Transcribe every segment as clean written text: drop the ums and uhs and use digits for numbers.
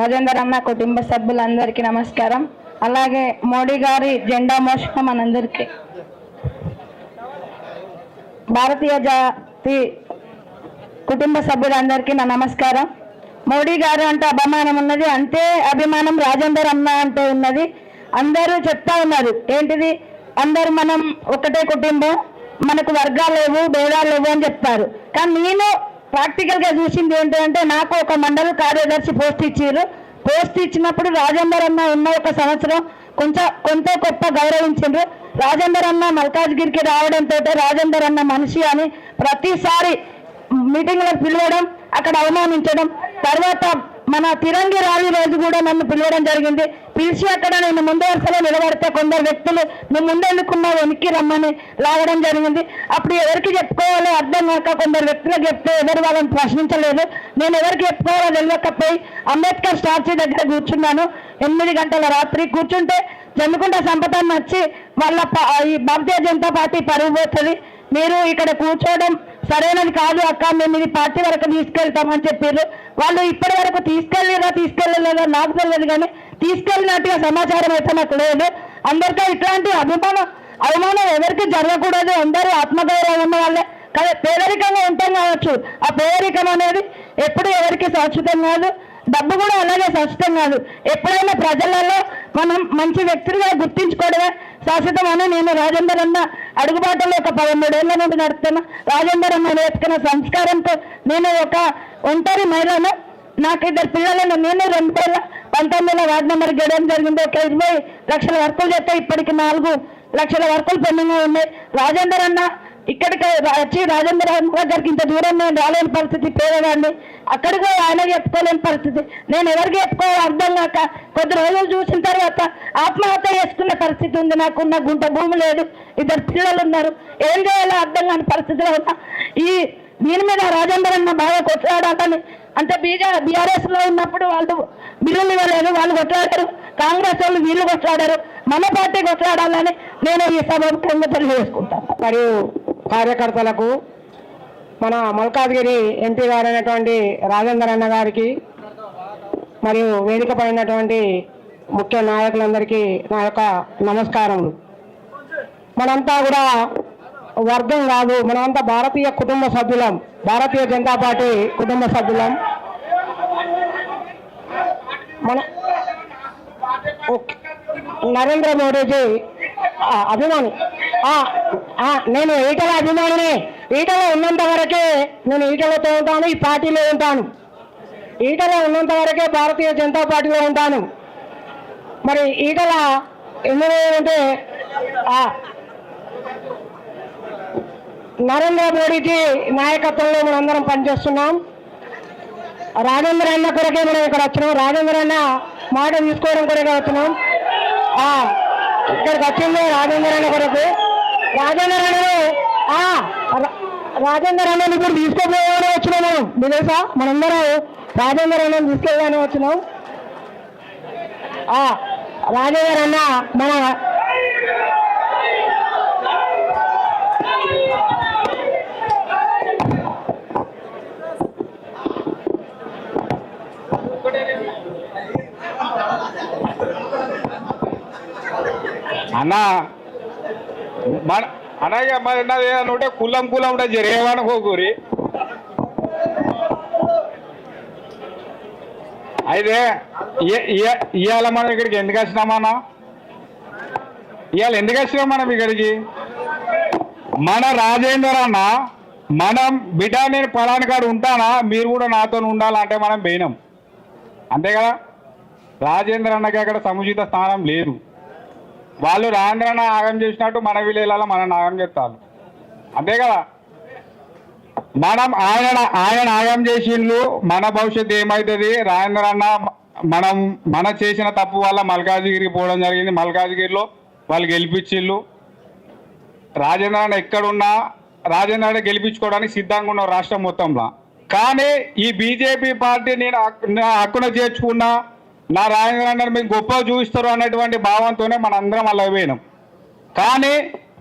రాజేందర్ అన్న కుటుంబ సభ్యులందరికీ నమస్కారం. అలాగే మోడీ గారి జెండా మోసిన మనందరికీ, భారతీయ జాతి కుటుంబ సభ్యులందరికీ నా నమస్కారం. మోడీ గారు అంటే అభిమానం ఉన్నది, అంతే అభిమానం రాజేందర్ అన్న అంటే ఉన్నది. అందరూ చెప్తా ఉన్నారు ఏంటిది, అందరూ మనం ఒకటే కుటుంబం, మనకు వర్గాలు లేవు, భేదాలు లేవు అని చెప్తారు. కానీ నేను ప్రాక్టికల్గా చూసింది ఏంటంటే, నాకు ఒక మండల కార్యదర్శి పోస్ట్ ఇచ్చారు. పోస్ట్ ఇచ్చినప్పుడు రాజేందర్ అన్న ఉన్న ఒక సంవత్సరం కొంత గొప్ప గౌరవించారు. రాజేందర్ అన్న మల్కాజ్గిరికి రావడంతో రాజేందర్ అన్న మనిషి అని ప్రతిసారి మీటింగ్లకు పిలవడం, అక్కడ అవమానించడం, తర్వాత మన తిరంగి ర్యాలీ రోజు కూడా నన్ను పిలవడం జరిగింది. పిలిచి అక్కడ నేను ముందు వరుసలో నిలబడితే కొందరు వ్యక్తులు నువ్వు ముందెందుకున్నావు వెనక్కి రమ్మని లాగడం జరిగింది. అప్పుడు ఎవరికి చెప్పుకోవాలో అర్థం కాక కొందరు వ్యక్తులకు చెప్తే ఎవరు వాళ్ళని ప్రశ్నించలేదు. నేను ఎవరికి చెప్పుకోవాలో తెలియకపోయి అంబేద్కర్ స్టాచ్యూ దగ్గర కూర్చున్నాను. 8 గంటల రాత్రి కూర్చుంటే జమ్మికుంట సంపదన్న వచ్చి వాళ్ళ ఈ భారతీయ జనతా పార్టీ పరుగు పోతుంది, మీరు ఇక్కడ కూర్చోవడం సరైనది కాదు అక్క, మేము ఇది పార్టీ వరకు తీసుకెళ్తామని చెప్పారు. వాళ్ళు ఇప్పటి వరకు తీసుకెళ్ళలేదా నాకు తెలియదు, కానీ తీసుకెళ్ళినట్టుగా సమాచారం అయితే నాకు లేదు. అందరికీ ఇట్లాంటి అవమానం ఎవరికి జరగకూడదు. అందరూ ఆత్మగౌరవం ఉన్న వాళ్ళే. పేదరికంగా ఉంటాం కావచ్చు, ఆ పేదరికం అనేది ఎప్పుడు ఎవరికి శాశ్వతం కాదు, డబ్బు కూడా అలాగే శాశ్వతం కాదు. ఎప్పుడైనా ప్రజలలో మనం మంచి వ్యక్తులుగా గుర్తించుకోవడమే శాశ్వతం అని నేను రాజేందర్ అన్న అడుగుబాటలో ఒక 13 ఏళ్ల నుండి నడుస్తున్నా. రాజేందర్ అన్న నేర్చుకున్న సంస్కారంతో నేను ఒక ఒంటరి మహిళను, నాకు 2 పిల్లలను, నేను 2019 వార్డు నెంబర్ గెలవడం జరిగింది. ఒక 20 లక్షల వర్కులు చేస్తే ఇప్పటికి 4 లక్షల వర్కులు పెండింగ్ ఉన్నాయి. రాజేందర్ అన్న ఇక్కడికి వచ్చి రాజేంద్ర దగ్గరికి ఇంత దూరం నేను రాలేని పరిస్థితి, పేదవాడిని, అక్కడికి ఆయన చెప్పుకోలేని పరిస్థితి. నేను ఎవరికి చెప్పుకోవాలో అర్థం కాక కొద్ది రోజులు చూసిన తర్వాత ఆత్మహత్య చేసుకునే పరిస్థితి ఉంది. నాకున్న గుంట భూమి లేదు, 2 పిల్లలు ఉన్నారు, ఏం చేయాలో అర్థం కాని పరిస్థితిలో ఉన్నా. దీని మీద రాజేందర్ అన్న బాగా కొట్లాడాలని, అంటే బీఆర్ఎస్ లో ఉన్నప్పుడు వాళ్ళు బిల్లులు ఇవ్వలేదు, వాళ్ళు కొట్లాడారు. కాంగ్రెస్ వాళ్ళు వీళ్ళు కొట్లాడారు, మన పార్టీ కొట్లాడాలని నేను ఈ సభకు తెలియజేసుకుంటాను. మరియు కార్యకర్తలకు, మన మల్కాజ్గిరి ఎంపీ గారైనటువంటి రాజేందర్ అన్న గారికి, మరియు వేదిక పైనటువంటి ముఖ్య నాయకులందరికీ నా యొక్క నమస్కారములు. మనంతా కూడా వర్గం కాదు, మనమంతా భారతీయ కుటుంబ సభ్యులం, భారతీయ జనతా పార్టీ కుటుంబ సభ్యులం. మన నరేంద్ర మోడీజీ అభిమాని. నేను ఈటల అభిమానినే. ఈటలో ఉన్నంత వరకే నేను ఈటలతో ఉంటాను, ఈ పార్టీలో ఉంటాను. ఈటలో ఉన్నంత వరకే భారతీయ జనతా పార్టీలో ఉంటాను. మరి ఈటల ఎందుకంటే నరేంద్ర మోడీజీ నాయకత్వంలో మనందరం పనిచేస్తున్నాం. రాజేంద్ర అన్న కొరకే మనం ఇక్కడ వచ్చినాం. రాజేంద్ర అన్న మాట తీసుకోవడం కొరకే వచ్చినాం. ఇక్కడికి వచ్చింది రాజేంద్ర అన్న కొరకు. రాజేంద్ర అన్నని ఇప్పుడు తీసుకోపోయామని వచ్చినాం మనం. తెలుసా, మనందరం రాజేంద్ర అన్నని తీసుకెళ్ళగానే వచ్చినాం. రాజేంద్ర అన్న మన అన్న అనగా మరి ఏదన్నా ఉంటే కులం ఉంటే జరిగేమనుకోకూరి. అయితే ఇవాళ మనం ఇక్కడికి ఎందుకు వచ్చినామన్నా, ఇవాళ ఎందుకు వచ్చినాం మనం ఇక్కడికి? మన రాజేందర్ అన్న మనం బిడ్డ నేను పలాని కాడు ఉంటానా, మీరు కూడా నాతో ఉండాలంటే మనం పోయినాం, అంతే కదా. రాజేంద్ర అన్నకి అక్కడ సముచిత స్థానం లేదు. వాళ్ళు రాజేంద్ర అన్న ఆగం చేసినట్టు మన విలేలలో మనం ఆగం చేస్తారు, అంతే కదా. మనం ఆయన ఆగం చేసిండ్లు, మన భవిష్యత్తు ఏమవుతుంది? రాజేంద్ర అన్న మన చేసిన తప్పు వల్ల మల్కాజ్గిరికి పోవడం జరిగింది. మల్కాజ్గిరిలో వాళ్ళు గెలిపించిళ్ళు. రాజేంద్ర అన్న ఎక్కడున్నా రాజేంద్ర అన్న గెలిపించుకోవడానికి సిద్ధంగా ఉన్నారు రాష్ట్రం మొత్తంలో. కానీ ఈ బీజేపీ పార్టీ నేను హక్కున చేర్చుకున్నా, నా రాజేంద్ర అన్న మీకు గొప్ప చూపిస్తారు అన్నటువంటి భావంతోనే మనందరం అలా పోయినాం. కానీ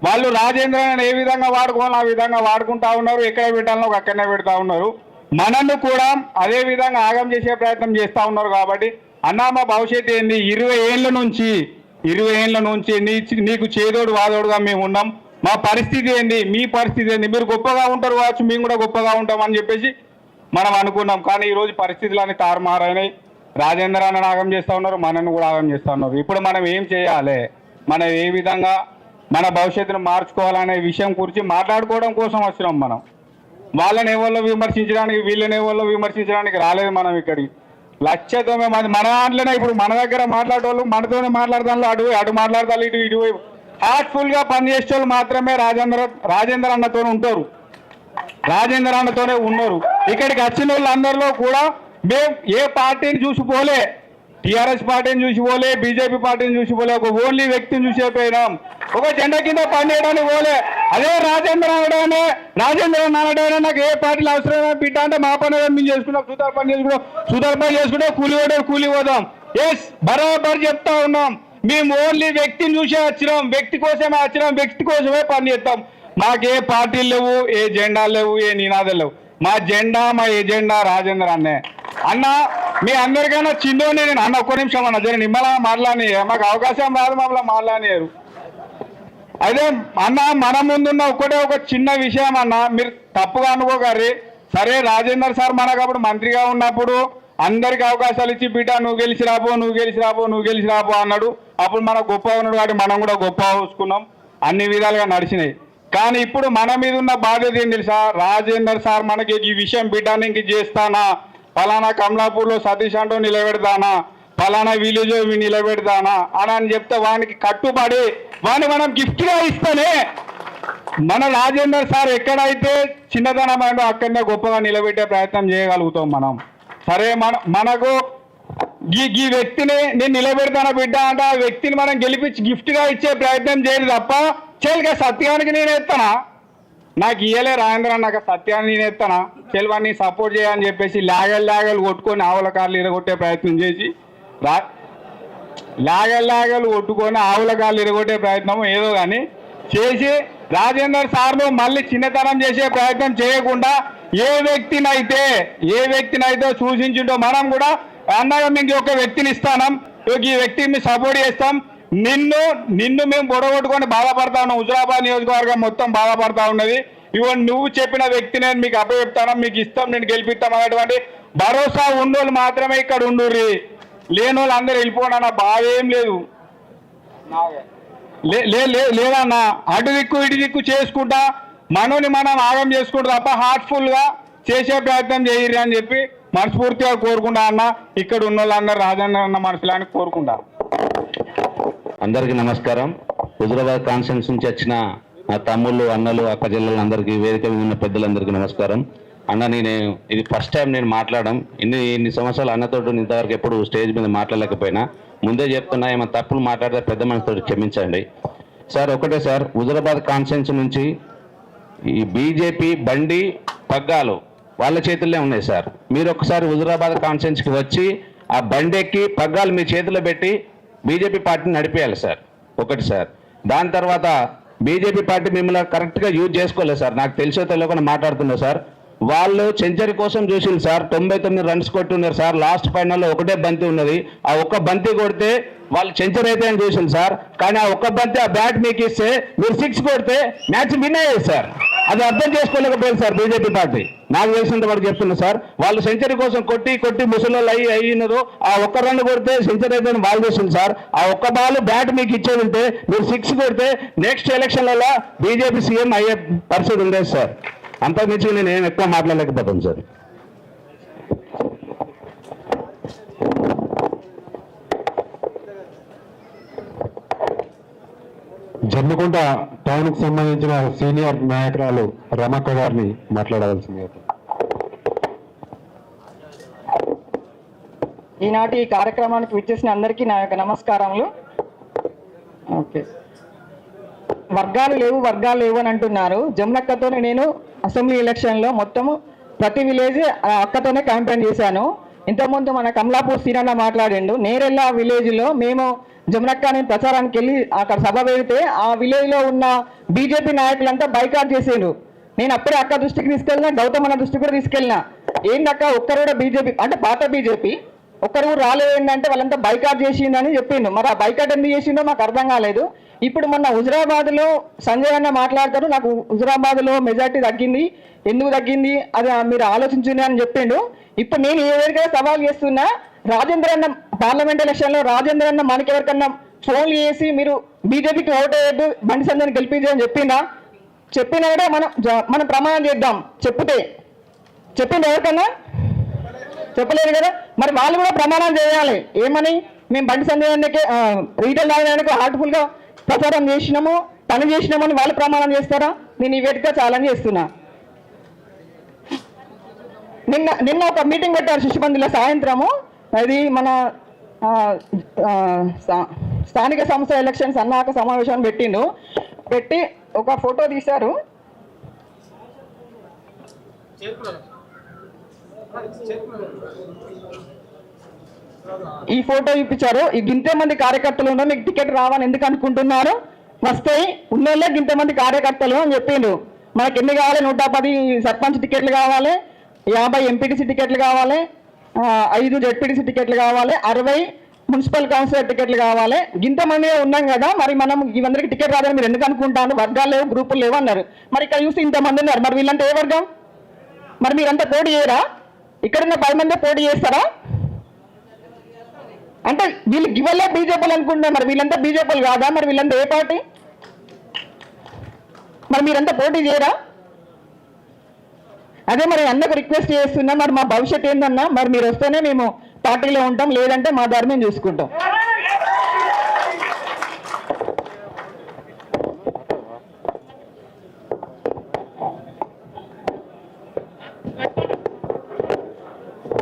వాళ్ళు రాజేంద్రని ఏ విధంగా వాడుకోవాలో ఆ విధంగా వాడుకుంటా ఉన్నారు, ఎక్కడ పెట్టాలనో అక్కడనే పెడతా ఉన్నారు. మనల్ని కూడా అదే విధంగా ఆగం చేసే ప్రయత్నం చేస్తూ ఉన్నారు. కాబట్టి అన్నా మా భవిష్యత్తు ఏంది? 20 ఏళ్ళ నుంచి నీకు చేదోడు వాదోడుగా మేము ఉన్నాం. మా పరిస్థితి ఏంది, మీ పరిస్థితి ఏంది? మీరు గొప్పగా ఉంటారు కావచ్చు, మేము కూడా గొప్పగా ఉంటాం అని చెప్పేసి మనం అనుకున్నాం. కానీ ఈరోజు పరిస్థితులన్నీ తారుమారైనాయి. రాజేంద్ర అన్న ఆగం చేస్తూ ఉన్నారు, మనల్ని కూడా ఆగం చేస్తూ ఉన్నారు. ఇప్పుడు మనం ఏం చేయాలి, మనం ఏ విధంగా మన భవిష్యత్తును మార్చుకోవాలనే విషయం గురించి మాట్లాడుకోవడం కోసం వచ్చినాం. మనం వాళ్ళని ఎవరిలో విమర్శించడానికి, వీళ్ళని ఎవరిలో విమర్శించడానికి రాలేదు. మనం ఇక్కడికి 1,900,000 మంది మన దాంట్లోనే ఇప్పుడు మన దగ్గర మాట్లాడేవాళ్ళు మనతోనే మాట్లాడదాంట్లో అటు మాట్లాడతారు, ఇటు హార్ట్ఫుల్గా పనిచేసే వాళ్ళు మాత్రమే రాజేంద్ర అన్నతో ఉంటారు, రాజేంద్ర అన్నతోనే ఉన్నారు. ఇక్కడికి వచ్చిన వాళ్ళందరిలో కూడా మేము ఏ పార్టీని చూసిపోలే, టీఆర్ఎస్ పార్టీని చూసిపోలే, బీజేపీ పార్టీని చూసిపోలే, ఒక ఓన్లీ వ్యక్తిని చూసిపోయినాం. ఒక జెండా కింద పనిచేయడానికి పోలే. అదే రాజేంద్ర అనడానే నాకు ఏ పార్టీలు అవసరమైన బిడ్డ అంటే మా పని మేము చేసుకున్నాం, సుతార్ పని చేసుకుంటాం, కూలి పోదాం. ఎస్, బరాబర్ చెప్తా ఉన్నాం. మేము ఓన్లీ వ్యక్తిని చూసే వచ్చినాం, వ్యక్తి కోసమే వచ్చినాం, వ్యక్తి కోసమే పని చేస్తాం. మాకు ఏ పార్టీలు లేవు, ఏ జెండాలు లేవు, ఏ నినాదాలు లేవు. మా జెండా, మా ఎజెండా రాజేంద్ర అన్నే. అన్న మీ అందరికైనా చిన్నోని నేను అన్న ఒక్క నిమిషం అన్న జర నిమ్మలా మాట్లాడి, మాకు అవకాశం రాదు, మమ్మల్ని మాట్లాడినారు. అయితే అన్న మన ముందున్న ఒక చిన్న విషయం అన్న, మీరు తప్పుగా అనుకోగారి. సరే రాజేంద్ర సార్ మనకు అప్పుడు మంత్రిగా ఉన్నప్పుడు అందరికి అవకాశాలు ఇచ్చి బిడ్డ నువ్వు గెలిచి రాబో అన్నాడు. అప్పుడు మనకు గొప్ప ఉన్నాడు కాబట్టి మనం కూడా గొప్ప చూసుకున్నాం, అన్ని విధాలుగా నడిచినాయి. కానీ ఇప్పుడు మన మీద ఉన్న బాధ్యత ఏం తెలుసా? రాజేందర్ సార్ మనకి ఈ విషయం బిడ్డని ఇంక చేస్తానా, ఫలానా కమలాపూర్లో సతీష్ అంటూ నిలబెడతానా, ఫలానా విలేజ్ నిలబెడతానా అని చెప్తే వానికి కట్టుబడి వాడిని మనం గిఫ్ట్గా ఇస్తేనే మన రాజేందర్ సార్ ఎక్కడైతే చిన్నతనం అయిందో అక్కడనే గొప్పగా నిలబెట్టే ప్రయత్నం చేయగలుగుతాం మనం. సరే మనకు ఈ వ్యక్తిని నేను నిలబెడతాను బిడ్డ అంటే ఆ వ్యక్తిని మనం గెలిపించి గిఫ్ట్గా ఇచ్చే ప్రయత్నం చేయదు తప్ప చెల్లిగా సత్యానికి నేను ఎత్తానా, నాకు ఇయ్యలే రాజేంద్ర నాకు సత్యాన్ని నేను ఎత్తానా, చెల్వాన్ని సపోర్ట్ చేయని చెప్పేసి లాగలు కొట్టుకొని ఆవుల కార్లు ఇరగొట్టే ప్రయత్నం చేసి లాగలు కొట్టుకొని ఆవుల కార్లు ఇరగొట్టే ప్రయత్నం ఏదో కానీ చేసి రాజేందర్ సార్ను మళ్ళీ చిన్నతనం చేసే ప్రయత్నం చేయకుండా ఏ వ్యక్తినైతే సూచించుంటో మనం కూడా అన్నగా మీకు ఒక వ్యక్తిని ఇస్తాం, ఈ వ్యక్తిని సపోర్ట్ చేస్తాం, నిన్ను మేము బొడగొట్టుకొని బాధపడతా ఉన్నాం. హుజురాబాద్ నియోజకవర్గం మొత్తం బాధపడతా ఉన్నది. ఇవన్నీ నువ్వు చెప్పిన వ్యక్తి నేను మీకు అప్పచెప్తాను, మీకు ఇస్తాం, నేను గెలిపిస్తాం అనేటువంటి భరోసా ఉన్నోళ్ళు మాత్రమే ఇక్కడ ఉండుర్రి, లేని వాళ్ళు అందరూ వెళ్ళిపోండి అన్న బాధ ఏం లేదు. లేదన్నా అటు దిక్కు ఇటు దిక్కు చేసుకుంటా మనోని మనం ఆగం చేసుకుంటా తప్ప హార్ట్ఫుల్గా చేసే ప్రయత్నం చేయరు అని చెప్పి మనస్ఫూర్తిగా కోరుకుంటా అన్న. ఇక్కడ ఉన్న వాళ్ళందరూ రాజేంద్ర అన్న మనసులాని కోరుకుంటా. అందరికీ నమస్కారం. హుజురాబాద్ కాన్స్టిట్యూన్సీ నుంచి వచ్చిన నా తమ్ముళ్ళు, అన్నలు, అక్క చెల్లెలందరికీ, వేదిక మీద ఉన్న పెద్దలందరికీ నమస్కారం. అన్న నేను ఇది ఫస్ట్ టైం నేను మాట్లాడడం, ఇన్ని సంవత్సరాలు అన్నతోటి ఇంతవరకు ఎప్పుడు స్టేజ్ మీద మాట్లాడలేకపోయినా ముందే చెప్తున్నా, ఏమైనా తప్పులు మాట్లాడితే పెద్ద మనసుతో క్షమించండి సార్. ఒకటే సార్, హుజురాబాద్ కాన్స్టిట్యూన్సీ నుంచి ఈ బీజేపీ బండి పగ్గాలు వాళ్ళ చేతుల్లో ఉన్నాయి సార్. మీరు ఒకసారి హుజురాబాద్ కాన్స్టిట్యూన్సీకి వచ్చి ఆ బండి ఎక్కి పగ్గాలు మీ చేతిలో పెట్టి బీజేపీ పార్టీని నడిపేయాలి సార్. ఒకటి సార్. దాని తర్వాత బీజేపీ పార్టీ మిమ్మల్ని కరెక్ట్గా యూజ్ చేసుకోలేదు సార్. నాకు తెలిసో తెలియకుండా మాట్లాడుతున్నా సార్. వాళ్ళు సెంచరీ కోసం చూసింది సార్, 99 రన్స్ కొట్టి ఉన్నారు సార్. లాస్ట్ ఫైనల్లో ఒకటే బంతి ఉన్నది, ఆ ఒక్క బంతి కొడితే వాళ్ళు సెంచరీ అయితే అని చూసింది సార్. కానీ ఆ ఒక్క బంతి ఆ బ్యాట్ మీకు ఇస్తే మీరు 6 కొడితే మ్యాచ్ విన్ అయ్యేది సార్. అది అర్థం చేసుకోలేకపోయింది సార్ బీజేపీ పార్టీ. నాకు తెలిసినంత వరకు చెప్తున్నా సార్, వాళ్ళు సెంచరీ కోసం కొట్టి ముసలోళ్ళు అయినారు. ఆ ఒక్క రన్ కొడితే సెంచరీ అయితే వాళ్ళు చూసింది సార్. ఆ ఒక్క బాల్ బ్యాట్ మీకు ఇచ్చేది ఉంటే మీరు 6 కొడితే నెక్స్ట్ ఎలక్షన్లలో బీజేపీ సీఎం అయ్యే పరిస్థితి ఉండేది సార్. అంతకుమించి నేను ఏం ఎక్కువ మాట్లాడలేకపోతాను సార్. జమ్మికుంట టౌన్కు సంబంధించిన సీనియర్ నాయకురాలు రమక్క గారిని మాట్లాడవలసింది. ఈనాటి ఈ కార్యక్రమానికి విచ్చేసిన అందరికీ నా యొక్క నమస్కారములు. ఓకే, వర్గాలు లేవు అని అంటున్నారు. జమునక్కతోనే నేను అసెంబ్లీ ఎలక్షన్లో మొత్తము ప్రతి విలేజ్ అక్కతోనే క్యాంపెయిన్ చేశాను. ఇంతకుముందు మన కమలాపూర్ సీనన్న మాట్లాడిండు. నేరెల్లా విలేజ్లో మేము జమునక్క నేను ప్రచారానికి వెళ్ళి అక్కడ సభ పెడితే ఆ విలేజ్లో ఉన్న బీజేపీ నాయకులంతా బైకాట్ చేసేరు. నేను అప్పుడే అక్క దృష్టికి తీసుకెళ్ళినా, గౌతమ్ అన్న దృష్టికి కూడా తీసుకెళ్ళినా. ఏందక్క ఒక్కరు కూడా బీజేపీ అంటే పాత బీజేపీ ఒక్కరు కూడా రాలేదు ఏంటంటే వాళ్ళంతా బైకాట్ చేసిందని చెప్పిండు. మరి ఆ బైకాట్ ఎందుకు చేసిండో మాకు అర్థం కాలేదు. ఇప్పుడు మొన్న హుజురాబాద్లో సంజయ్ అన్న మాట్లాడతారు, నాకు హుజురాబాద్లో మెజార్టీ తగ్గింది, ఎందుకు తగ్గింది అది మీరు ఆలోచించండి అని చెప్పిండు. ఇప్పుడు నేను ఏ విధంగా సవాల్ చేస్తున్నా, రాజేంద్ర అన్న పార్లమెంట్ ఎలక్షన్లో రాజేంద్ర అన్న మనకెవరికన్నా ఫోన్లు చేసి మీరు బీజేపీకి ఓటు వేయద్దు బండి సంజయ్ని గెలిపించని చెప్పినా కూడా మనం ప్రమాణం చేద్దాం. చెప్పింది ఎవరికన్నా చెప్పలేదు కదా. మరి వాళ్ళు కూడా ప్రమాణం చేయాలి. ఏమని మేము బండి సంజయ్కి రీటైల్ నాయకులకు హార్ట్ఫుల్గా ప్రచారం చేసినాము, పని చేసినామని వాళ్ళు ప్రమాణం చేస్తారా? నేను ఈ వేదికగా ఛాలెంజ్ చేస్తున్నా. నిన్న ఒక మీటింగ్ పెట్టారు శిశుబంధుల సాయంత్రము. అది మన స్థానిక సంస్థ ఎలక్షన్ సన్నాహక సమావేశాన్ని పెట్టి ఒక ఫోటో తీశారు. ఈ ఫోటో ఇప్పించారు. ఇంతే మంది కార్యకర్తలు ఉన్నారు, మీకు టికెట్ రావని ఎందుకు అనుకుంటున్నారు? వస్తాయి, ఉన్నోళ్ళే ఇంతమంది కార్యకర్తలు అని చెప్పిండు. మనకి ఎన్ని కావాలి? 110 సర్పంచ్ టికెట్లు కావాలి, 50 ఎంపీటీసీ టికెట్లు కావాలి, 5 జెడ్పీటీసీ టికెట్లు కావాలి, 60 మున్సిపల్ కౌన్సిలర్ టికెట్లు కావాలి. ఇంతమంది ఉన్నాం కదా, మరి మనం ఇవందరికి టికెట్ రాదని మీరు ఎందుకు అనుకుంటాను? వర్గాలు లేవు, గ్రూపులు లేవు అన్నారు. మరి ఇక్కడ చూస్తే ఇంతమంది ఉన్నారు, మరి వీళ్ళంతా ఏ వర్గం? మరి మీరంతా పోటీ చేయరా? ఇక్కడున్న 10 మంది పోటీ చేస్తారా? అంటే వీళ్ళు ఇవ్వలే బీజేపీలు అనుకుంటున్నారు. మరి వీళ్ళంతా బీజేపీలు కాదా? మరి వీళ్ళంతా ఏ పార్టీ? మరి మీరంతా పోటీ చేయరా? అదే మరి అన్నకు రిక్వెస్ట్ చేస్తున్నా, మరి మా భవిష్యత్ ఏందన్నా, మరి మీరు వస్తేనే మేము పార్టీలో ఉంటాం, లేదంటే మా దారి మేము చూసుకుంటాం.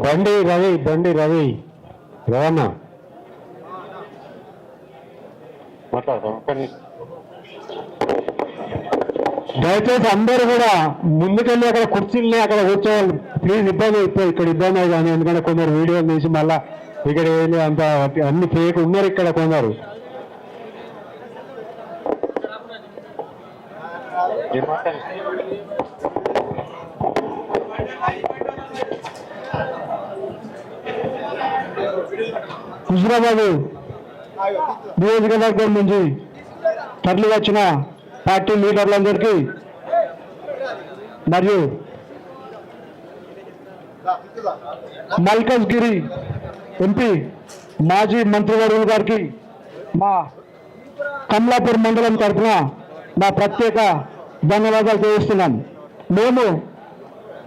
బండి రవి రవణ దయచేసి అందరూ కూడా ముందుకెళ్ళి అక్కడ కుర్చీలని అక్కడ కూర్చోవాలి ప్లీజ్. ఇక్కడ ఇబ్బంది కానీ, ఎందుకంటే కొందరు వీడియోలు తీసి మళ్ళా ఇక్కడ ఏంటి అంత అన్ని ఫేక్ ఉన్నారు ఇక్కడ కొందరు. హుజురాబాద్ నియోజకవర్గం నుంచి తరలి వచ్చిన పార్టీ లీడర్లందరికీ మరియు మల్కజ్గిరి ఎంపీ మాజీ మంత్రివర్యులు గారికి మా కమలాపూర్ మండలం తరఫున మా ప్రత్యేక ధన్యవాదాలు తెలియజేస్తున్నాం. మేము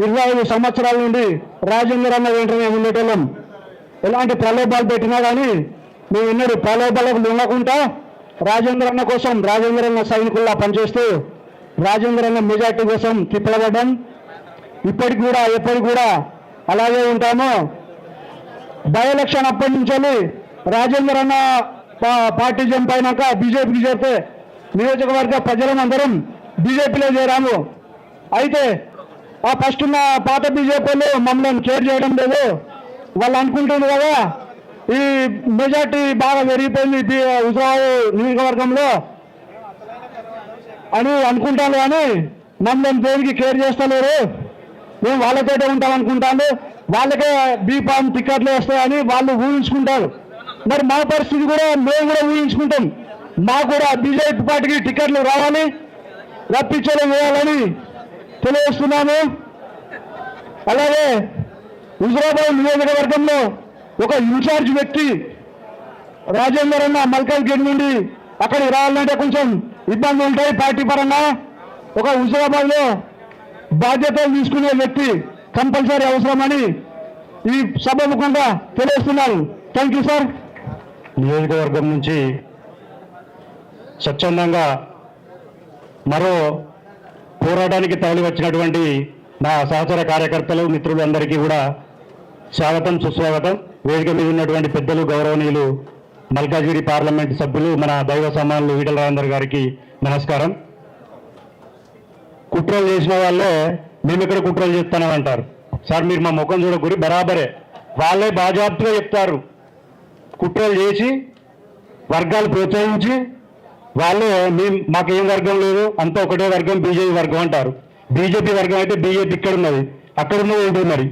25 సంవత్సరాల నుండి రాజేంద్ర అన్న వెంటనే ఉండేటోళ్ళం. ఎలాంటి ప్రలోభాలు పెట్టినా కానీ మేము ఎన్నడూ ప్రలోభాలకు లొంగకుండా రాజేంద్ర అన్న కోసం రాజేంద్ర అన్న సైనికుల్లా పనిచేస్తూ రాజేంద్ర అన్న మెజార్టీ కోసం తిప్పలబడ్డం. ఇప్పటికి కూడా ఎప్పటికి కూడా అలాగే ఉంటాము. బై ఎలక్షన్ అప్పటి నుంచి రాజేంద్ర అన్న పార్టీ జంప్ అయినాక బీజేపీకి చేరితే నియోజకవర్గ ప్రజలందరం బీజేపీలో చేరాము. అయితే ఆ ఫస్ట్ ఉన్న పాత బీజేపీలు మమ్మల్ని కేర్ చేయడం లేదు. వాళ్ళు అనుకుంటున్నారు కదా ఈ మెజార్టీ బాగా పెరిగిపోయింది హుజురాబాద్ నియోజకవర్గంలో అని అనుకుంటాను, కానీ మమ్మల్ని దేనికి కేర్ చేస్తలేరు. మేము వాళ్ళతోటే ఉంటాం అనుకుంటాను. వాళ్ళకే బీఫామ్ టికెట్లు వస్తాయని వాళ్ళు ఊహించుకుంటారు. మరి మా పరిస్థితి కూడా మేము కూడా ఊహించుకుంటాం. మాకు కూడా బీజేపీ పార్టీకి టికెట్లు రావాలి, రప్పించడం వేయాలని తెలియజేస్తున్నాము. అలాగే హుజురాబాద్ నియోజకవర్గంలో ఒక ఇన్ఛార్జ్ వ్యక్తి రాజేందర్ అన్న మల్కజ్గిరి నుండి అక్కడికి రావాలంటే కొంచెం ఇబ్బంది ఉంటాయి పార్టీ పరంగా. ఒక హుజురాబాద్లో బాధ్యతలు తీసుకునే వ్యక్తి కంపల్సరీ అవసరమని ఈ సభముఖంగా తెలియజేస్తున్నారు. Thank you sir. నియోజకవర్గం నుంచి స్వచ్ఛందంగా మరో పోరాటానికి తరలి వచ్చినటువంటి నా సహచర కార్యకర్తలు మిత్రులు అందరికీ కూడా స్వాగతం, సుస్వాగతం. వేదిక మీద ఉన్నటువంటి పెద్దలు, గౌరవనీయులు మల్కాజ్గిరి పార్లమెంట్ సభ్యులు, మన దైవ సమానులు ఈటల రాజేందర్ గారికి నమస్కారం. కుట్రలు చేసిన వాళ్ళే మేము ఇక్కడ కుట్రలు చేస్తానంటారు. సార్ మీరు మా ముఖం చూడకూరి బరాబరే. వాళ్ళే బాజాప్తుగా చెప్తారు. కుట్రలు చేసి వర్గాలు ప్రోత్సహించి వాళ్ళే మాకేం వర్గం లేదు, అంతా ఒకటే వర్గం, బీజేపీ వర్గం అంటారు. బీజేపీ వర్గం అయితే బీజేపీ ఇక్కడ ఉన్నది, అక్కడ ఉన్నది ఏంటి మరి?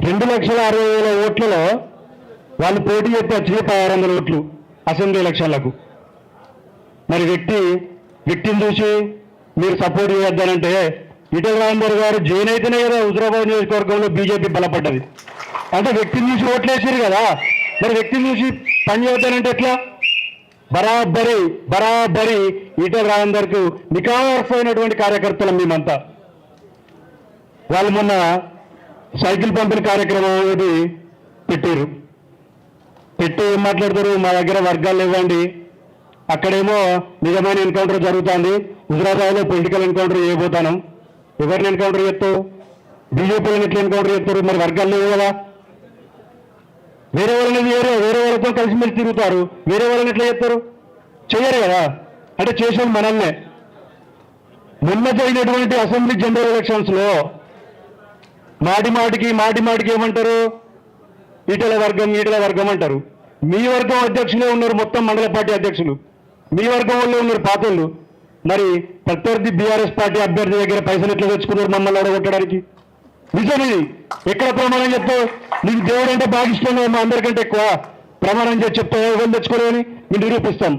2,60,000 ఓట్లలో వాళ్ళు పోటీ చేస్తే వచ్చినాయి 1,600 ఓట్లు అసెంబ్లీ ఎలక్షన్లకు. మరి వ్యక్తిని చూసి మీరు సపోర్ట్ చేయొద్దనంటే ఈటెల రాజేందర్ గారు జైన్ అయితేనే కదా హుజురాబాద్ నియోజకవర్గంలో బీజేపీ బలపడ్డది. అంటే వ్యక్తిని చూసి ఓట్లేసారు కదా, మరి వ్యక్తిని చూసి పని చేయొద్దనంటే ఎట్లా? బరాబరి ఈటెల రాజేందర్కు నికార్సైనటువంటి కార్యకర్తలు మేమంతా. వాళ్ళు మొన్న సైకిల్ పంపిణీ కార్యక్రమం అనేది పెట్టి ఏం మాట్లాడతారు, మా దగ్గర వర్గాలు ఇవ్వండి, అక్కడేమో నిజమైన ఎన్కౌంటర్ జరుగుతుంది, హుజురాబాద్లో పొలిటికల్ ఎన్కౌంటర్ చేయబోతాను. ఎవరిని ఎన్కౌంటర్ చేస్తావు? బీజేపీలను ఎట్లా ఎన్కౌంటర్ చేస్తారు? మరి వర్గాలు లేవు కదా, వేరే వాళ్ళతో కలిసిమెలిసి తిరుగుతారు, వేరే వాళ్ళని ఎట్లా చేస్తారు? చేయరు కదా. అంటే చేసేది మనల్నే. మొన్న జరిగినటువంటి అసెంబ్లీ జనరల్ ఎలక్షన్స్లో మాటికి ఏమంటారు? ఈటెల వర్గం అంటారు. మీ వర్గం అధ్యక్షులే ఉన్నారు, మొత్తం మండల పార్టీ అధ్యక్షులు మీ వర్గం వల్లే ఉన్నారు పాతోళ్ళు. మరి ప్రత్యర్థి బీఆర్ఎస్ పార్టీ అభ్యర్థి దగ్గర పైసలు ఎట్లా తెచ్చుకున్నారు మమ్మల్ని అడగొట్టడానికి? నిజం ఇది. ఎక్కడ ప్రమాణం చెప్తావు? నీకు దేవుడు అంటే బాగా ఇష్టం, మా అందరికంటే ఎక్కువ ప్రమాణం చేసి చెప్తావు ఎవరు తెచ్చుకోలేని మేము నిరూపిస్తాం.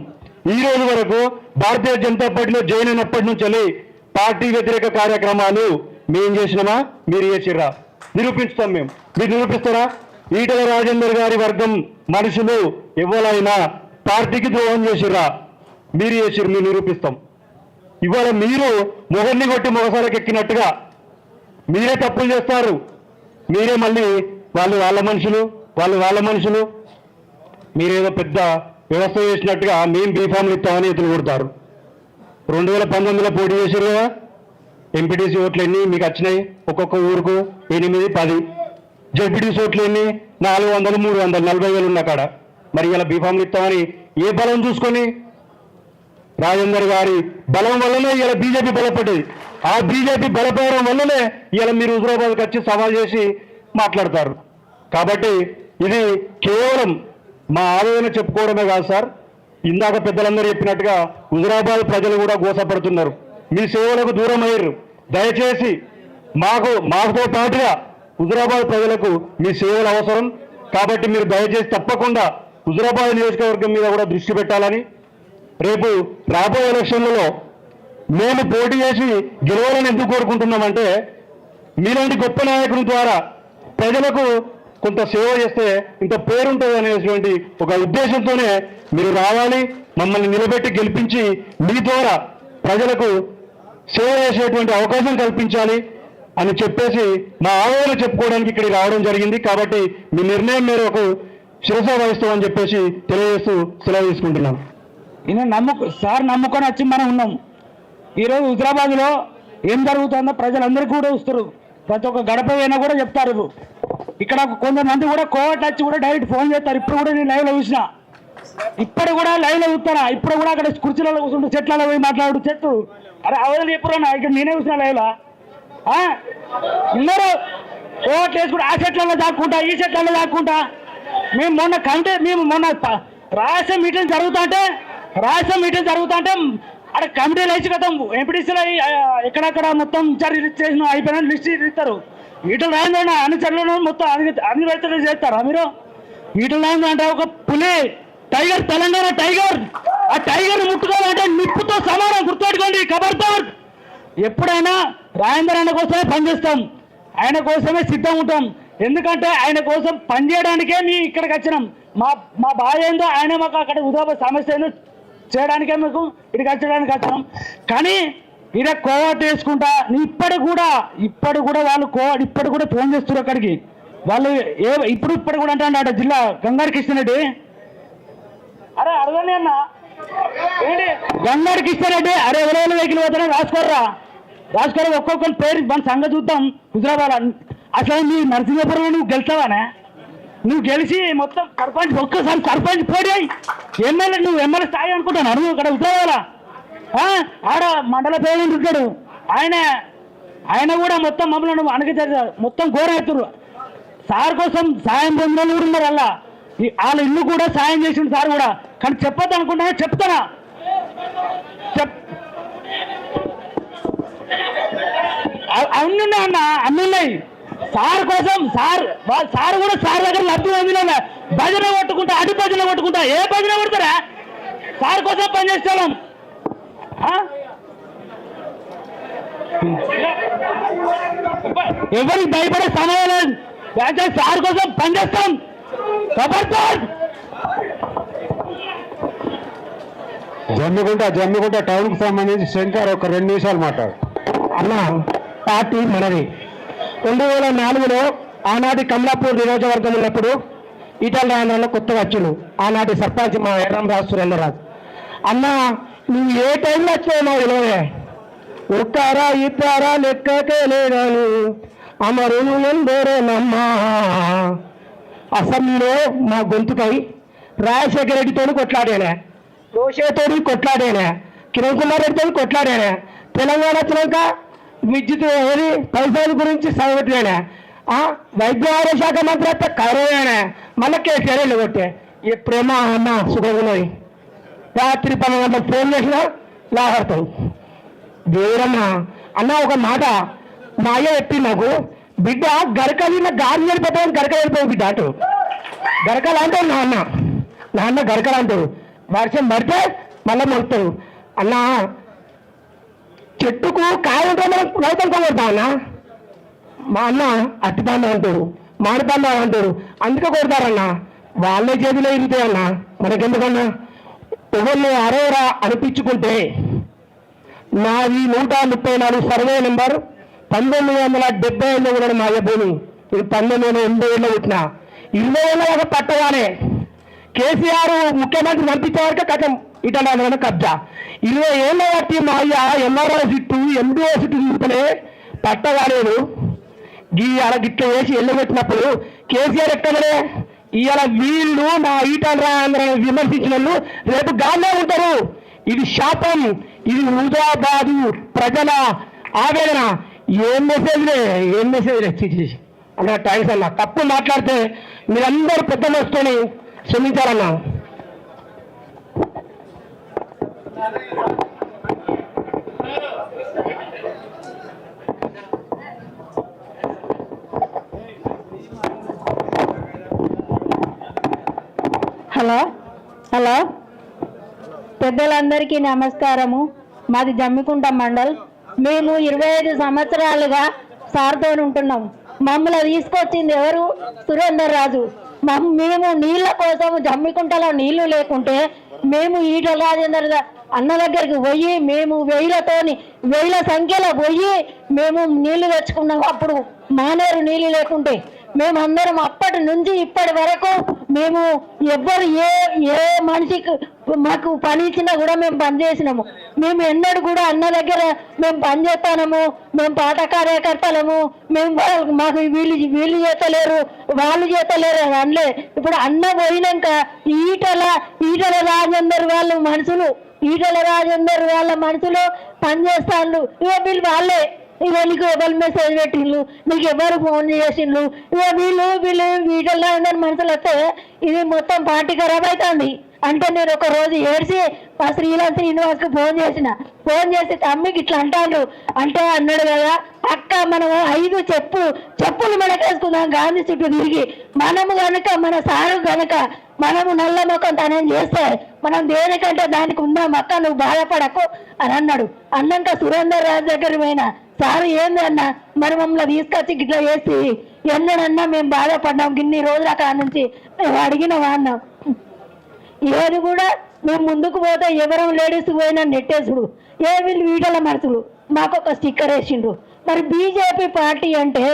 ఈ రోజు వరకు భారతీయ జనతా పార్టీలో జాయిన్ అయినప్పటి నుంచి పార్టీ వ్యతిరేక కార్యక్రమాలు మేం చేసినామా, మీరు చేసిర్రా? నిరూపిస్తాం మేము. మీరు నిరూపిస్తారా? ఈటెల రాజేందర్ గారి వర్గం మనుషులు ఎవరైనా పార్టీకి ద్రోహం చేసిర్రా? మీరు చేసిర్రు, మీరు నిరూపిస్తాం. ఇవాళ మీరు మొగల్ని కొట్టి మొగసాలకు ఎక్కినట్టుగా మీరే తప్పులు చేస్తారు. మీరే మళ్ళీ వాళ్ళ మనుషులు మీరేదో పెద్ద వ్యవస్థ చేసినట్టుగా మేము బీఫామ్లు ఇస్తామని ఎత్తులు కొడతారు. 2019లో పోటీ చేశారు కదా, ఎంపీటీసీ ఓట్లు ఎన్ని మీకు వచ్చినాయి? ఒక్కొక్క ఊరుకు 8, 10. జడ్పీటీసీ ఓట్లు ఎన్ని? 400, 300, 40,000 ఉన్న కాడ. మరి ఇలా బీఫామ్లు ఇస్తామని ఏ బలం చూసుకొని? రాజేందర్ గారి బలం వల్లనే ఇలా బీజేపీ బలపడ్డది. ఆ బీజేపీ బలపడడం వల్లనే ఇలా మీరు హుజురాబాద్కి వచ్చి సవాల్ చేసి మాట్లాడతారు. కాబట్టి ఇది కేవలం మా ఆవేదన చెప్పుకోవడమే కాదు సార్, ఇందాక పెద్దలందరూ చెప్పినట్టుగా హుజురాబాద్ ప్రజలు కూడా గోసపడుతున్నారు. మీ సేవలకు దూరం అయ్యారు. దయచేసి మాకుతో పాటుగా హుజురాబాద్ ప్రజలకు మీ సేవలు అవసరం. కాబట్టి మీరు దయచేసి తప్పకుండా హుజురాబాద్ నియోజకవర్గం మీద కూడా దృష్టి పెట్టాలని, రేపు రాబోయే ఎలక్షన్లలో మేము పోటీ చేసి గెలవాలని ఎందుకు కోరుకుంటున్నామంటే, మీలాంటి గొప్ప నాయకుల ద్వారా ప్రజలకు కొంత సేవ చేస్తే ఇంత పేరుంటుంది అనేటువంటి ఒక ఉద్దేశంతోనే మీరు రావాలి, మమ్మల్ని నిలబెట్టి గెలిపించి మీ ద్వారా ప్రజలకు సేవ చేసేటువంటి అవకాశం కల్పించాలి అని చెప్పేసి మా ఆవేదన చెప్పుకోవడానికి ఇక్కడికి రావడం జరిగింది. కాబట్టి మీ నిర్ణయం మేరకు శిరస వహిస్తామని చెప్పేసి తెలియజేస్తూ సెలవు తీసుకుంటున్నాం. ఈయన నమ్ముకొని వచ్చి మనం ఉన్నాం. ఈరోజు హుజురాబాద్లో ఏం జరుగుతుందో ప్రజలందరికీ కూడా వస్తారు. ప్రతి ఒక్క గడప అయినా కూడా చెప్తారు. ఇక్కడ కొంతమంది కూడా కోవట్ వచ్చి కూడా డైరెక్ట్ ఫోన్ చేస్తారు. ఇప్పుడు కూడా నేను లైవ్లో చూసిన, ఇప్పుడు కూడా లైవ్లో చూస్తానా, ఇప్పుడు కూడా అక్కడ కుర్చీలలో కూర్చుంటూ చెట్లలో పోయి మాట్లాడు చెట్టు. అరే అవన్నీ ఎప్పుడు ఇక్కడ నేనే చూసిన లైవ్లో. అందరూ కోవట్లు వేసుకుంటా ఆ చెట్లలో దాక్కుంటా ఈ చెట్లలో దాక్కుంటా. మేము మొన్న రాష్ట్ర మీటింగ్ జరుగుతుంటే అక్కడ కమిటీలు వేసి కదా ఎంపీటీసీలో ఎక్కడక్కడ మొత్తం రిజిస్ట్రేషన్ అయిపోయిన లిస్ట్ ఇస్తారు. ఈటెల రాజేందర్ అనుచరులను మొత్తం అన్ని రైతులు చేస్తారా మీరు? ఈటెల రాజేందర్ అంటే ఒక పులి, టైగర్, తెలంగాణ టైగర్. ఆ టైగర్ ముట్టుకోవాలంటే నిప్పుతో సమానం, గుర్తుపెట్టుకోండి. ఖబర్దార్. ఎప్పుడైనా రాజేందర్ అన్న కోసమే పనిచేస్తాం, ఆయన కోసమే సిద్ధం ఉంటాం. ఎందుకంటే ఆయన కోసం పనిచేయడానికే మేము ఇక్కడికి వచ్చినాం. మా బాధ ఏందో ఆయన మాకు అక్కడ హుజురాబాద్ సమస్య ఏందో చేయడానికే మీకు ఇక్కడికి వచ్చడానికి వచ్చినాం. కానీ ఈడ కోవట్ వేసుకుంటా ఇప్పటి కూడా వాళ్ళు కోవట్ ఇప్పటి కూడా ఫోన్ చేస్తారు అక్కడికి. వాళ్ళు ఇప్పుడు కూడా అంటే జిల్లా గంగారు కృష్ణారెడ్డి, అరే అడగండి అన్న, ఏంటి గంగారు కృష్ణారెడ్డి, అరే ఎవరెవరు వెహికల్ పోతారో రాసుకోరా ఒక్కొక్కరి పేరు మన సంగతి చూద్దాం. హుజురాబాద్ అసలు నీ నరసింహపురంలో నువ్వు గెలుస్తావానే? నువ్వు గెలిచి మొత్తం ఒక్కసారి సర్పంచ్ పోటీ ఎమ్మెల్యే, నువ్వు ఎమ్మెల్యే స్థాయి అనుకుంటున్నావు నువ్వు ఇక్కడ హుజురాబాద్. ఆడ మండల పేరెంట్ ఉంటాడు ఆయన కూడా మొత్తం మమ్మల్ని అనగ మొత్తం ఘోరం అవుతారు. సార్ కోసం సాయం పొందిన కూడా ఉన్నారు. అలా వాళ్ళ ఇల్లు కూడా సాయం చేసిండు సార్ కూడా. కానీ చెప్పొద్దు అనుకుంటున్నా, చెప్తానా అన్నీ ఉన్నాయి అన్న, అన్నీ ఉన్నాయి. సార్ కోసం సార్ కూడా సార్ దగ్గర లబ్ధి పొందిన భజన కొట్టుకుంటా అడి భజన కొట్టుకుంటా ఏ భజన కొడతారా సార్ కోసం పనిచేస్తాం. ఎవరికి భయపడే సమయం లేదు. సార్ కోసం పనిచేస్తాం. జమ్మికుంట టౌన్ కు సంబంధించి శంకర్ ఒక 2 నిమిషాలు మాట్లాడు. అన్న పార్టీ మనది. 2004లో ఆనాటి కమలాపూర్ నియోజకవర్గం ఉన్నప్పుడు ఈటల రాజేంద్ర కొత్తగా వచ్చాడు. ఆనాటి సర్పంచ్ మా ఎర్రంరాజు సురేంద్రరాజు. అన్న నువ్వు ఏ టైంలో వచ్చావు మా విలువే, ఒక్కరా ఇద్దరా లెక్కకే లేదని అమరులు ఎందరేనమ్మా. అసెంబ్లీలో మా గొంతుకై రాజశేఖర రెడ్డితో కొట్లాడానే, రోషేతో కొట్లాడానే, కిరణ్ కుమార్ రెడ్డితో కొట్లాడానే, తెలంగాణ వచ్చినాక విద్యుత్ ఏది పైసల గురించి చదవట్లేనే, వైద్య ఆరోగ్య శాఖ మంత్రి అయితే కరోనా మళ్ళీ కేసీఆర్ కొట్టే. ఎప్పుడేమో అన్న సుఖంగా రాత్రి 12 గంటలకు ఫోన్ చేసినా లాగడతాడు. దేవుడమ్మ అన్న ఒక మాట మా అయ్య చెప్పి నాకు, బిడ్డ గరకలి గాలి వెళ్ళిపోతాను, గరక వెళ్ళిపోయి బిడ్డ అంటాడు. గరకలు అంటాడు నాన్న గరకలు అంటాడు. వర్షం పడితే మళ్ళీ మొలుతాడు. అన్న చెట్టుకు కాయ ఉంటే మనం రైతులతో కొడతాం అన్న. మా అన్న అట్టిపండు అంటాడు, మామిడిపండు అంటాడు, అందుకే కొడతారన్న. వాళ్ళే చేతిలో ఇరుగుతాయన్న, మనకెందుకన్నా. ఎవరిని అరేరా అనిపించుకుంటే నాది 134 సర్వే నెంబర్ 1975 కూడా మా అయ్య భూమి. ఇది 1980 పుట్టిన 20 ఏళ్ళ ఒక పట్టగానే కేసీఆర్ ముఖ్యమంత్రి పంపించే వరకు కథం ఇటల కబ్జా. 20 ఏళ్ళ బట్టి మా అయ్య ఎంఆర్ఓ సిట్టు ఎండిఓ సిట్టు చూస్తేనే పట్టగాలేదు. అలా గిట్ల వేసి వెళ్ళబెట్టినప్పుడు కేసీఆర్ ఎక్కడనే ఇవాళ వీళ్ళు నా ఈటల రాజేంద్రని విమర్శించిన వాళ్ళు రేపు గాల్లో ఉంటారు. ఇది శాపం, ఇది హుజరాబాదు ప్రజల ఆవేదన. ఏం మెసేజ్లే చిచి అన్న. థ్యాంక్స్ అన్న. తప్పు మాట్లాడితే మీరందరూ పెద్ద మనసుతోని క్షమించాలన్నా. హలో పెద్దలందరికీ నమస్కారము. మాది జమ్మికుంట మండల్. మేము 25 సంవత్సరాలుగా సార్తో ఉంటున్నాం. మమ్మల్ని తీసుకొచ్చింది ఎవరు? సురేందర్ రాజు. మేము నీళ్ళ కోసం జమ్మికుంటలో నీళ్లు లేకుంటే మేము ఈటల రాజేందర్ అన్న దగ్గరికి పోయి మేము వేల సంఖ్యలో పోయి మేము నీళ్లు తెచ్చుకున్నాం. అప్పుడు మానేరు నీళ్లు లేకుంటే మేమందరం అప్పటి నుంచి ఇప్పటి వరకు మేము ఎవ్వరు ఏ మనిషికి మాకు పని ఇచ్చినా కూడా మేము పని చేసినాము. మేము ఎన్నడూ కూడా అన్న దగ్గర మేము పని చేస్తాము, మేము పాట కార్యకర్తలము, మేము మాకు వీళ్ళు చేతలేరు వాళ్ళు చేతలేరు అని అనలే. ఇప్పుడు అన్న పోయినాక ఈటల రాజేందర్ వాళ్ళ మనుషులు పని చేస్తాను. వీళ్ళు వాళ్ళే నీకు ఎవరు మెసేజ్ పెట్టిండ్రు, నీకు ఎవరు ఫోన్ చేసిండ్రు, వీళ్ళు ఈటల రాజేందర్ మనుషులు వస్తే ఇది మొత్తం పార్టీ ఖరాబ్ అవుతుంది. అంటే నేను ఒక రోజు ఏడ్చి మా శ్రీనివాస్కి ఫోన్ చేసి తమ్మికి ఇట్లా అంటాను అంటే అన్నాడు కదా అక్క మనము 5 చెప్పులు మనకేసుకుందాం గాంధీ చుట్టూ తిరిగి. మనము గనక మన సారు గనక మనము నల్ల మొక్కం తనం చేస్తే మనం దేనికంటే దానికి ఉందాం అక్క, నువ్వు బాధపడకు అని అన్నాడు. అన్నాక సురేందర్ రాజు దగ్గర పోయినా, సారు ఏంది అన్న మరి మమ్మల్ని తీసుకొచ్చి గిట్లా చేసి ఎన్నడన్నా మేము బాధపడ్డాం ఇన్ని రోజుల కాడ నుంచి మేము అడిగినవా అన్నాం. ఏది కూడా మేము ముందుకు పోతే ఎవరం లేడీస్ పోయినా నెట్టేసుడు వీళ్ళు ఈటల మనుషులు మాకు ఒక స్టిక్కర్ వేసిండ్రు. మరి బీజేపీ పార్టీ అంటే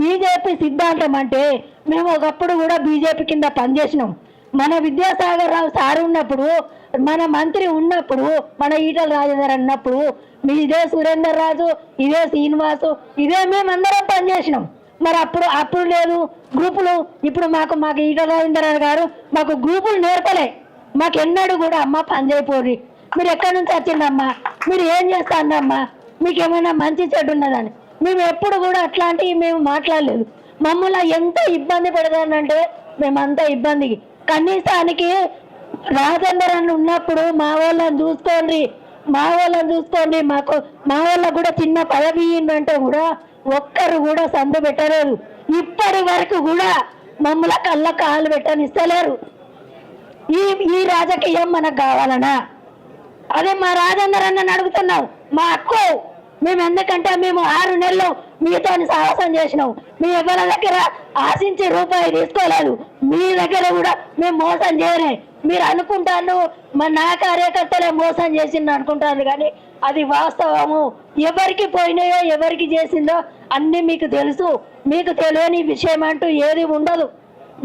బీజేపీ సిద్ధాంతం అంటే మేము ఒకప్పుడు కూడా బీజేపీ కింద పనిచేసినాం. మన విద్యాసాగర్ రావు సార్ ఉన్నప్పుడు, మన మంత్రి ఉన్నప్పుడు, మన ఈటల రాజేందర్ అన్నప్పుడు ఇదే సురేందర్ రాజు, ఇదే శ్రీనివాసు, ఇదే మేమందరం పనిచేసినాం. మరి అప్పుడు లేదు గ్రూపులు. ఇప్పుడు మాకు ఈటల రాజేందర్ గారు మాకు గ్రూపులు నేర్పలే. మాకెన్నడూ కూడా అమ్మ పని చేయపోరి, మీరు ఎక్కడి నుంచి వచ్చిందమ్మా, మీరు ఏం చేస్తారమ్మా, మీకు ఏమైనా మంచి చెడు ఉన్నదని మేము ఎప్పుడు కూడా అట్లాంటివి మేము మాట్లాడలేదు. మమ్మల్ని ఎంత ఇబ్బంది పెడతానంటే మేమంతా ఇబ్బందికి కనీసానికి రాజేందర్ అన్న ఉన్నప్పుడు మా వాళ్ళని చూసుకోండి మా వాళ్ళకు కూడా చిన్న పదవి అంటే కూడా ఒక్కరు కూడా సందు పెట్టలేదు. ఇప్పటి వరకు కూడా మమ్మల్ని కళ్ళ కాళ్ళు పెట్టనిస్తలేరు. ఈ రాజకీయం మనకు కావాలనా? అదే మా రాజేందర్ అన్నని అడుగుతున్నాం. మా హక్కు. మేము ఎందుకంటే మేము 6 నెలలు మీతో సాహసం చేసినాం. మీ ఎవరి దగ్గర ఆశించి రూపాయి తీసుకోలేదు. మీ దగ్గర కూడా మేము మోసం చేయలే. మీరు అనుకుంటాను నా కార్యకర్తలే మోసం చేసింది అనుకుంటారు, కానీ అది వాస్తవము. ఎవరికి పోయినాయో ఎవరికి చేసిందో అన్ని మీకు తెలుసు. మీకు తెలియని విషయం అంటూ ఏది ఉండదు.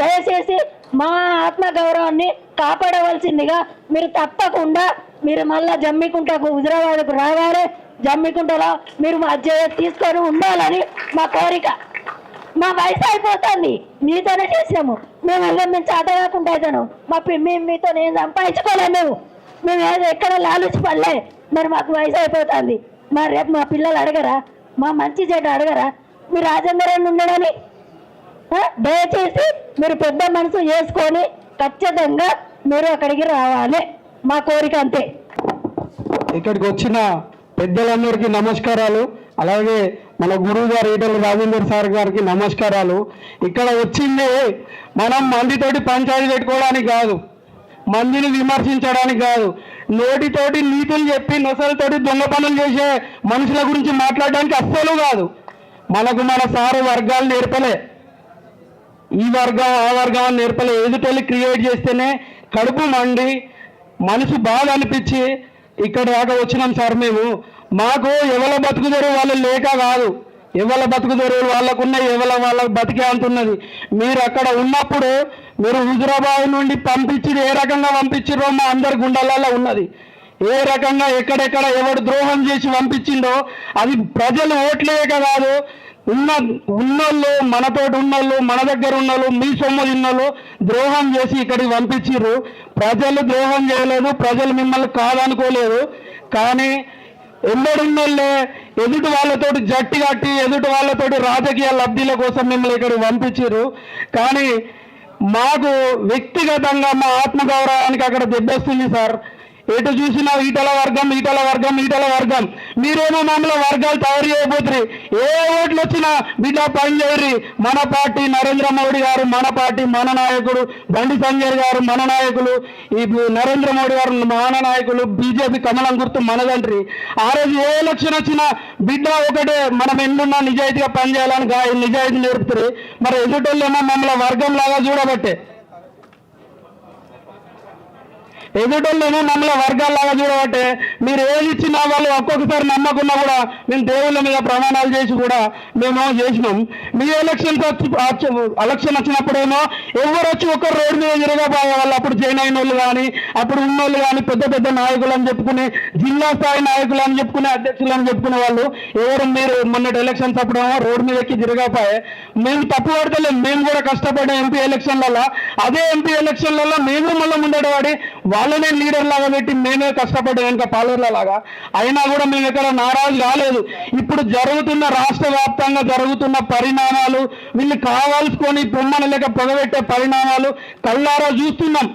దయచేసి మా ఆత్మ గౌరవాన్ని కాపాడవలసిందిగా మీరు తప్పకుండా మీరు మళ్ళా జమ్మికుంటకు హుజరాబాద్కు రావాలి. జమ్మికుంటలో మీరు మా తీసుకొని ఉండాలని మా కోరిక. మా వయసు అయిపోతుంది. మీతోనే చేసాము. మేము చేత కాకుండా అవుతాను. మేము మీతో నేను సంపాదించుకోలేము. మేము ఏదో ఎక్కడ లాలుచి పడలే. మరి మాకు వయసు అయిపోతుంది. మరి రేపు మా పిల్లలు అడగరా? మా మంచి చెడ్డ అడగరా? మీరు రాజేందర్ అని ఉండడని? దయచేసి మీరు పెద్ద మనసు చేసుకొని ఖచ్చితంగా మీరు అక్కడికి రావాలి. మా కోరిక అంతే. ఇక్కడికి వచ్చిన పెద్దలందరికీ నమస్కారాలు. అలాగే మన గురువు గారు ఈటల రాజేందర్ సార్ గారికి నమస్కారాలు. ఇక్కడ వచ్చింది మనం మందితోటి పంచాయతీ పెట్టుకోవడానికి కాదు, మందిని విమర్శించడానికి కాదు, నోటితోటి నీతులు చెప్పి నొసలతోటి దొంగ పనులు చేసే మనుషుల గురించి మాట్లాడడానికి అస్సలు కాదు. మనకు మన సారు వర్గాలు నేర్పలే, ఈ వర్గం ఆ వర్గం అని నేర్పలే. ఎదుటెళ్ళి క్రియేట్ చేస్తేనే కడుపు మండి మనసు బాధ అనిపించి ఇక్కడ దాకా వచ్చినాం సార్. మేము మాకు ఎవల బతుకుదొరు వాళ్ళు లేక కాదు, ఎవల బతుకుదొరు వాళ్ళకున్న వాళ్ళకు బతికే అంటున్నది. మీరు అక్కడ ఉన్నప్పుడు మీరు హుజురాబాద్ నుండి పంపించి ఏ రకంగా పంపించారో మా అందరి గుండెలలో ఉన్నది. ఏ రకంగా ఎక్కడెక్కడ ఎవడు ద్రోహం చేసి పంపించిండో అది ప్రజలు ఓట్లేక కాదు, ఉన్నోళ్ళు మనతోటి ఉన్నోళ్ళు మన దగ్గర ఉన్నోళ్ళు మీ సొమ్ము తిన్నోళ్ళు ద్రోహం చేసి ఇక్కడికి పంపించిర్రు. ప్రజలు ద్రోహం చేయలేదు, ప్రజలు మిమ్మల్ని కాదనుకోలేదు. కానీ ఎన్నడున్నోళ్ళే ఎదుటి వాళ్ళతోటి జట్టి కట్టి ఎదుటి వాళ్ళతోటి రాజకీయ లబ్ధిల కోసం మిమ్మల్ని ఇక్కడికి పంపించిర్రు. కానీ మాకు వ్యక్తిగతంగా మా ఆత్మగౌరవానికి అక్కడ దెబ్బేస్తుంది సార్. ఎటు చూసినా ఈటల వర్గం ఈటల వర్గం ఈటల వర్గం. మీరేమో మమ్మల్ని వర్గాలు తయారు చేయబోతురి. ఏ ఓట్లు వచ్చినా బిడ్డ పని చేయరి. మన పార్టీ నరేంద్ర మోడీ గారు మన పార్టీ, మన నాయకుడు బండి సంజయ్ గారు మన నాయకులు, ఈ నరేంద్ర మోడీ గారు మన నాయకులు, బీజేపీ కమలం గుర్తు మనదండ్రి. ఆ రోజు ఏ ఎలక్షన్ వచ్చినా బిడ్డ ఒకటే, మనం ఎన్నున్నా నిజాయితీగా పనిచేయాలని నిజాయితీ నేర్పుతారు. మరి ఎదుటోళ్ళేమో మమ్మల్ని వర్గం లాగా చూడబట్టే, ఎదుటోళ్ళేమో మమ్మల్ని వర్గాల్లాగా చూడబట్టే మీరు ఏది ఇచ్చినా వాళ్ళు ఒక్కొక్కసారి నమ్మకున్నా కూడా మేము దేవుళ్ళ మీద ప్రమాణాలు చేసి కూడా మేము చేసినాం. మీ ఎలక్షన్ వచ్చినప్పుడేమో ఎవరు వచ్చి ఒక్కరు రోడ్డు మీద తిరగబోయే వాళ్ళు. అప్పుడు జాయిన్ అయిన వాళ్ళు కానీ అప్పుడు ఉన్నోళ్ళు కానీ పెద్ద పెద్ద నాయకులు అని చెప్పుకుని, జిల్లా స్థాయి నాయకులు అని చెప్పుకునే, అధ్యక్షులు అని చెప్పుకునే వాళ్ళు ఎవరు మీరు మొన్నటి ఎలక్షన్స్ అప్పుడేమో రోడ్డు మీద ఎక్కి తిరగపోయే. మేము తప్పు పడతలేము. మేము కూడా కష్టపడే ఎంపీ ఎలక్షన్లలో, అదే ఎంపీ ఎలక్షన్లలో మేము మళ్ళీ ముందడవాడి వాళ్ళనే లీడర్ లాగా పెట్టి మేమే కష్టపడ్డా వెనుక పాలర్ల లాగా. అయినా కూడా మేము ఎక్కడ నారాజు కాలేదు. ఇప్పుడు జరుగుతున్న రాష్ట్ర వ్యాప్తంగా జరుగుతున్న పరిణామాలు, వీళ్ళు కావాల్సుకొని బొమ్మను లేక పొగబెట్టే పరిణామాలు కళ్ళారా చూస్తున్నాం.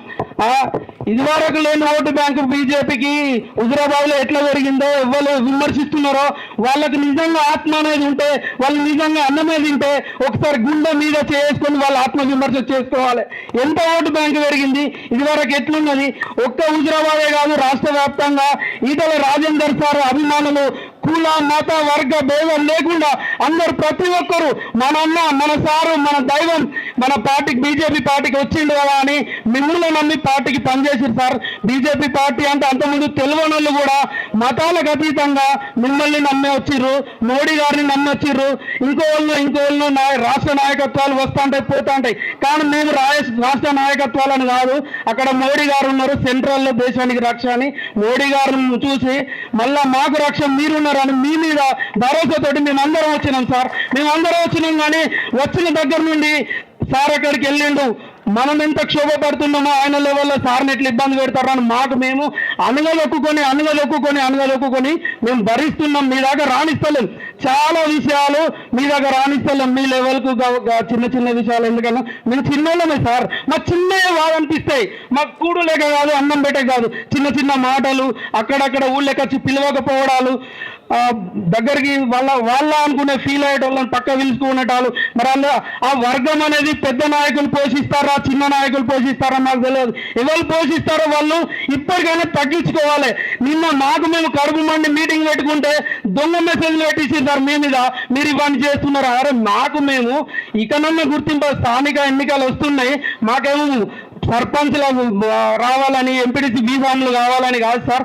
ఇదివరకు లేని ఓటు బ్యాంకు బీజేపీకి హుజురాబాద్లో ఎట్లా జరిగిందో ఎవరు విమర్శిస్తున్నారో వాళ్ళకి నిజంగా ఆత్మ అనేది ఉంటే, వాళ్ళు నిజంగా అన్నమే తింటే ఒకసారి గుండె మీద చేసుకొని వాళ్ళు ఆత్మ విమర్శ చేసుకోవాలి. ఎంత ఓటు బ్యాంకు పెరిగింది, ఇదివరకు ఎట్లున్నది. ఒక్క హుజురాబాదే కాదు, రాష్ట్ర వ్యాప్తంగా ఈటల రాజేందర్ సార్ అభిమానులు కుల మత వర్గ భేదం లేకుండా అందరు ప్రతి ఒక్కరు మన అన్న, మన సారు, మన దైవం, మన పార్టీకి బీజేపీ పార్టీకి వచ్చిండు కదా అని మిమ్మల్ని నమ్మి పార్టీకి పనిచేసారు సార్. బీజేపీ పార్టీ అంటే అంతకుముందు తెలియని వాళ్ళు కూడా మతాలకు అతీతంగా మిమ్మల్ని నమ్మి వచ్చిర్రు, మోడీ గారిని నమ్మి వచ్చిర్రు. ఇంకో వాళ్ళు రాష్ట్ర నాయకత్వాలు వస్తుంటాయి పోతుంటాయి. కానీ మేము రాష్ట్ర నాయకత్వాలను కాదు, అక్కడ మోడీ గారు ఉన్నారు, సెంట్రల్లో దేశానికి రక్ష అని మోడీ గారిని చూసి మళ్ళా మాకు రక్ష మీరున్నారు అని మీ మీద భరోసాతోటి మేమందరం వచ్చినాం సార్. మేమందరం వచ్చినాం. కానీ వచ్చిన దగ్గర నుండి సార్ ఎక్కడికి వెళ్ళిండు, మనం ఎంత క్షోభపడుతున్నామో ఆయన లెవెల్లో సార్ని ఎట్లా ఇబ్బంది పెడతారని మాకు మేము అనగదొక్కుకొని మేము భరిస్తున్నాం. మీ దాకా రాణిస్తలేం, చాలా విషయాలు మీ దగ్గర రాణిస్తలేం. మీ లెవెల్కు చిన్న చిన్న విషయాలు ఎందుకన్నా మేము చిన్నోళ్ళమే సార్. మాకు చిన్నవి బాగా అనిపిస్తాయి. మాకు కూడు లేక కాదు, అన్నం పెట్టే కాదు, చిన్న చిన్న మాటలు, అక్కడక్కడ ఊళ్ళకి వచ్చి పిలవకపోవడాలు, దగ్గరికి వాళ్ళ అనుకునే ఫీల్ అయ్యేటోళ్ళని పక్క పిలుచుకునేటాళ్ళు. మరి ఆ వర్గం అనేది పెద్ద నాయకులు పోషిస్తారా, చిన్న నాయకులు పోషిస్తారా నాకు తెలియదు. ఎవరు పోషిస్తారో వాళ్ళు ఇప్పటికైనా తగ్గించుకోవాలి. నిన్న మేము కడుపు మండి మీటింగ్ పెట్టుకుంటే దొంగ మెసేజ్లు పెట్టించారు మీ మీద, మీరు ఇవన్నీ చేస్తున్నారు. అరే మేము ఇకనన్నా గుర్తింపు, స్థానిక ఎన్నికలు వస్తున్నాయి, మాకేమో సర్పంచ్లకు రావాలని, ఎంపీటీసీ బీఫామ్లు కావాలని కాదు సార్.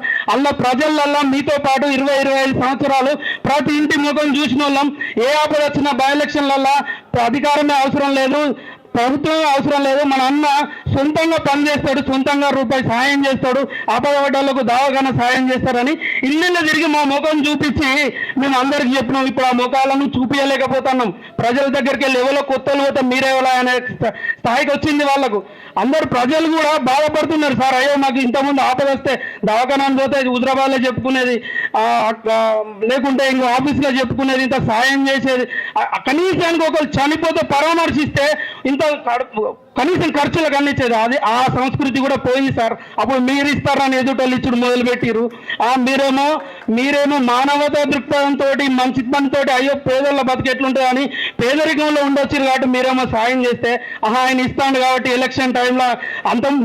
ప్రజలల్లా మీతో పాటు 20-25 సంవత్సరాలు ప్రతి ఇంటి ముఖం చూసిన వాళ్ళం. ఏ ఆపద వచ్చినా బై ఎలక్షన్లల్లా అధికారమే అవసరం లేదు, ప్రభుత్వం అవసరం లేదు. మన అన్న సొంతంగా పనిచేస్తాడు, సొంతంగా రూపాయి సాయం చేస్తాడు, ఆపదపడ్డలకు దావగానే సాయం చేస్తారని ఇల్లు తిరిగి మా ముఖం చూపించి మేము అందరికి చెప్పినాం. ఇప్పుడు ఆ ముఖాలను చూపించలేకపోతున్నాం. ప్రజల దగ్గరికి వెళ్ళి ఎవరో కొత్తలు పోతే మీరేవలా అనే స్థాయికి వచ్చింది వాళ్ళకు. అందరు ప్రజలు కూడా బాధపడుతున్నారు సార్. అయ్యో మాకు ఇంతకుముందు ఆపద వస్తే దవాఖానాన్ని పోతే హుజరాబాద్లో చెప్పుకునేది, లేకుంటే ఇంకో ఆఫీస్లో చెప్పుకునేది, ఇంత సాయం చేసేది. కనీసానికి ఒకరు చనిపోతే పరామర్శిస్తే ఇంత కనీసం ఖర్చులకు అందించేది. అది ఆ సంస్కృతి కూడా పోయింది సార్. అప్పుడు మీరు ఇస్తారని ఎదుటోళ్ళు ఇచ్చుడు మొదలుపెట్టిరు. మీరేమో మానవతా దృక్పథంతో, మంచి పనితో అయ్యో పేదల బతికెట్లుంటుంది అని పేదరికంలో ఉండొచ్చారు కాబట్టి మీరేమో సాయం చేస్తే ఆయన ఇస్తాడు కాబట్టి ఎలక్షన్ టైంలో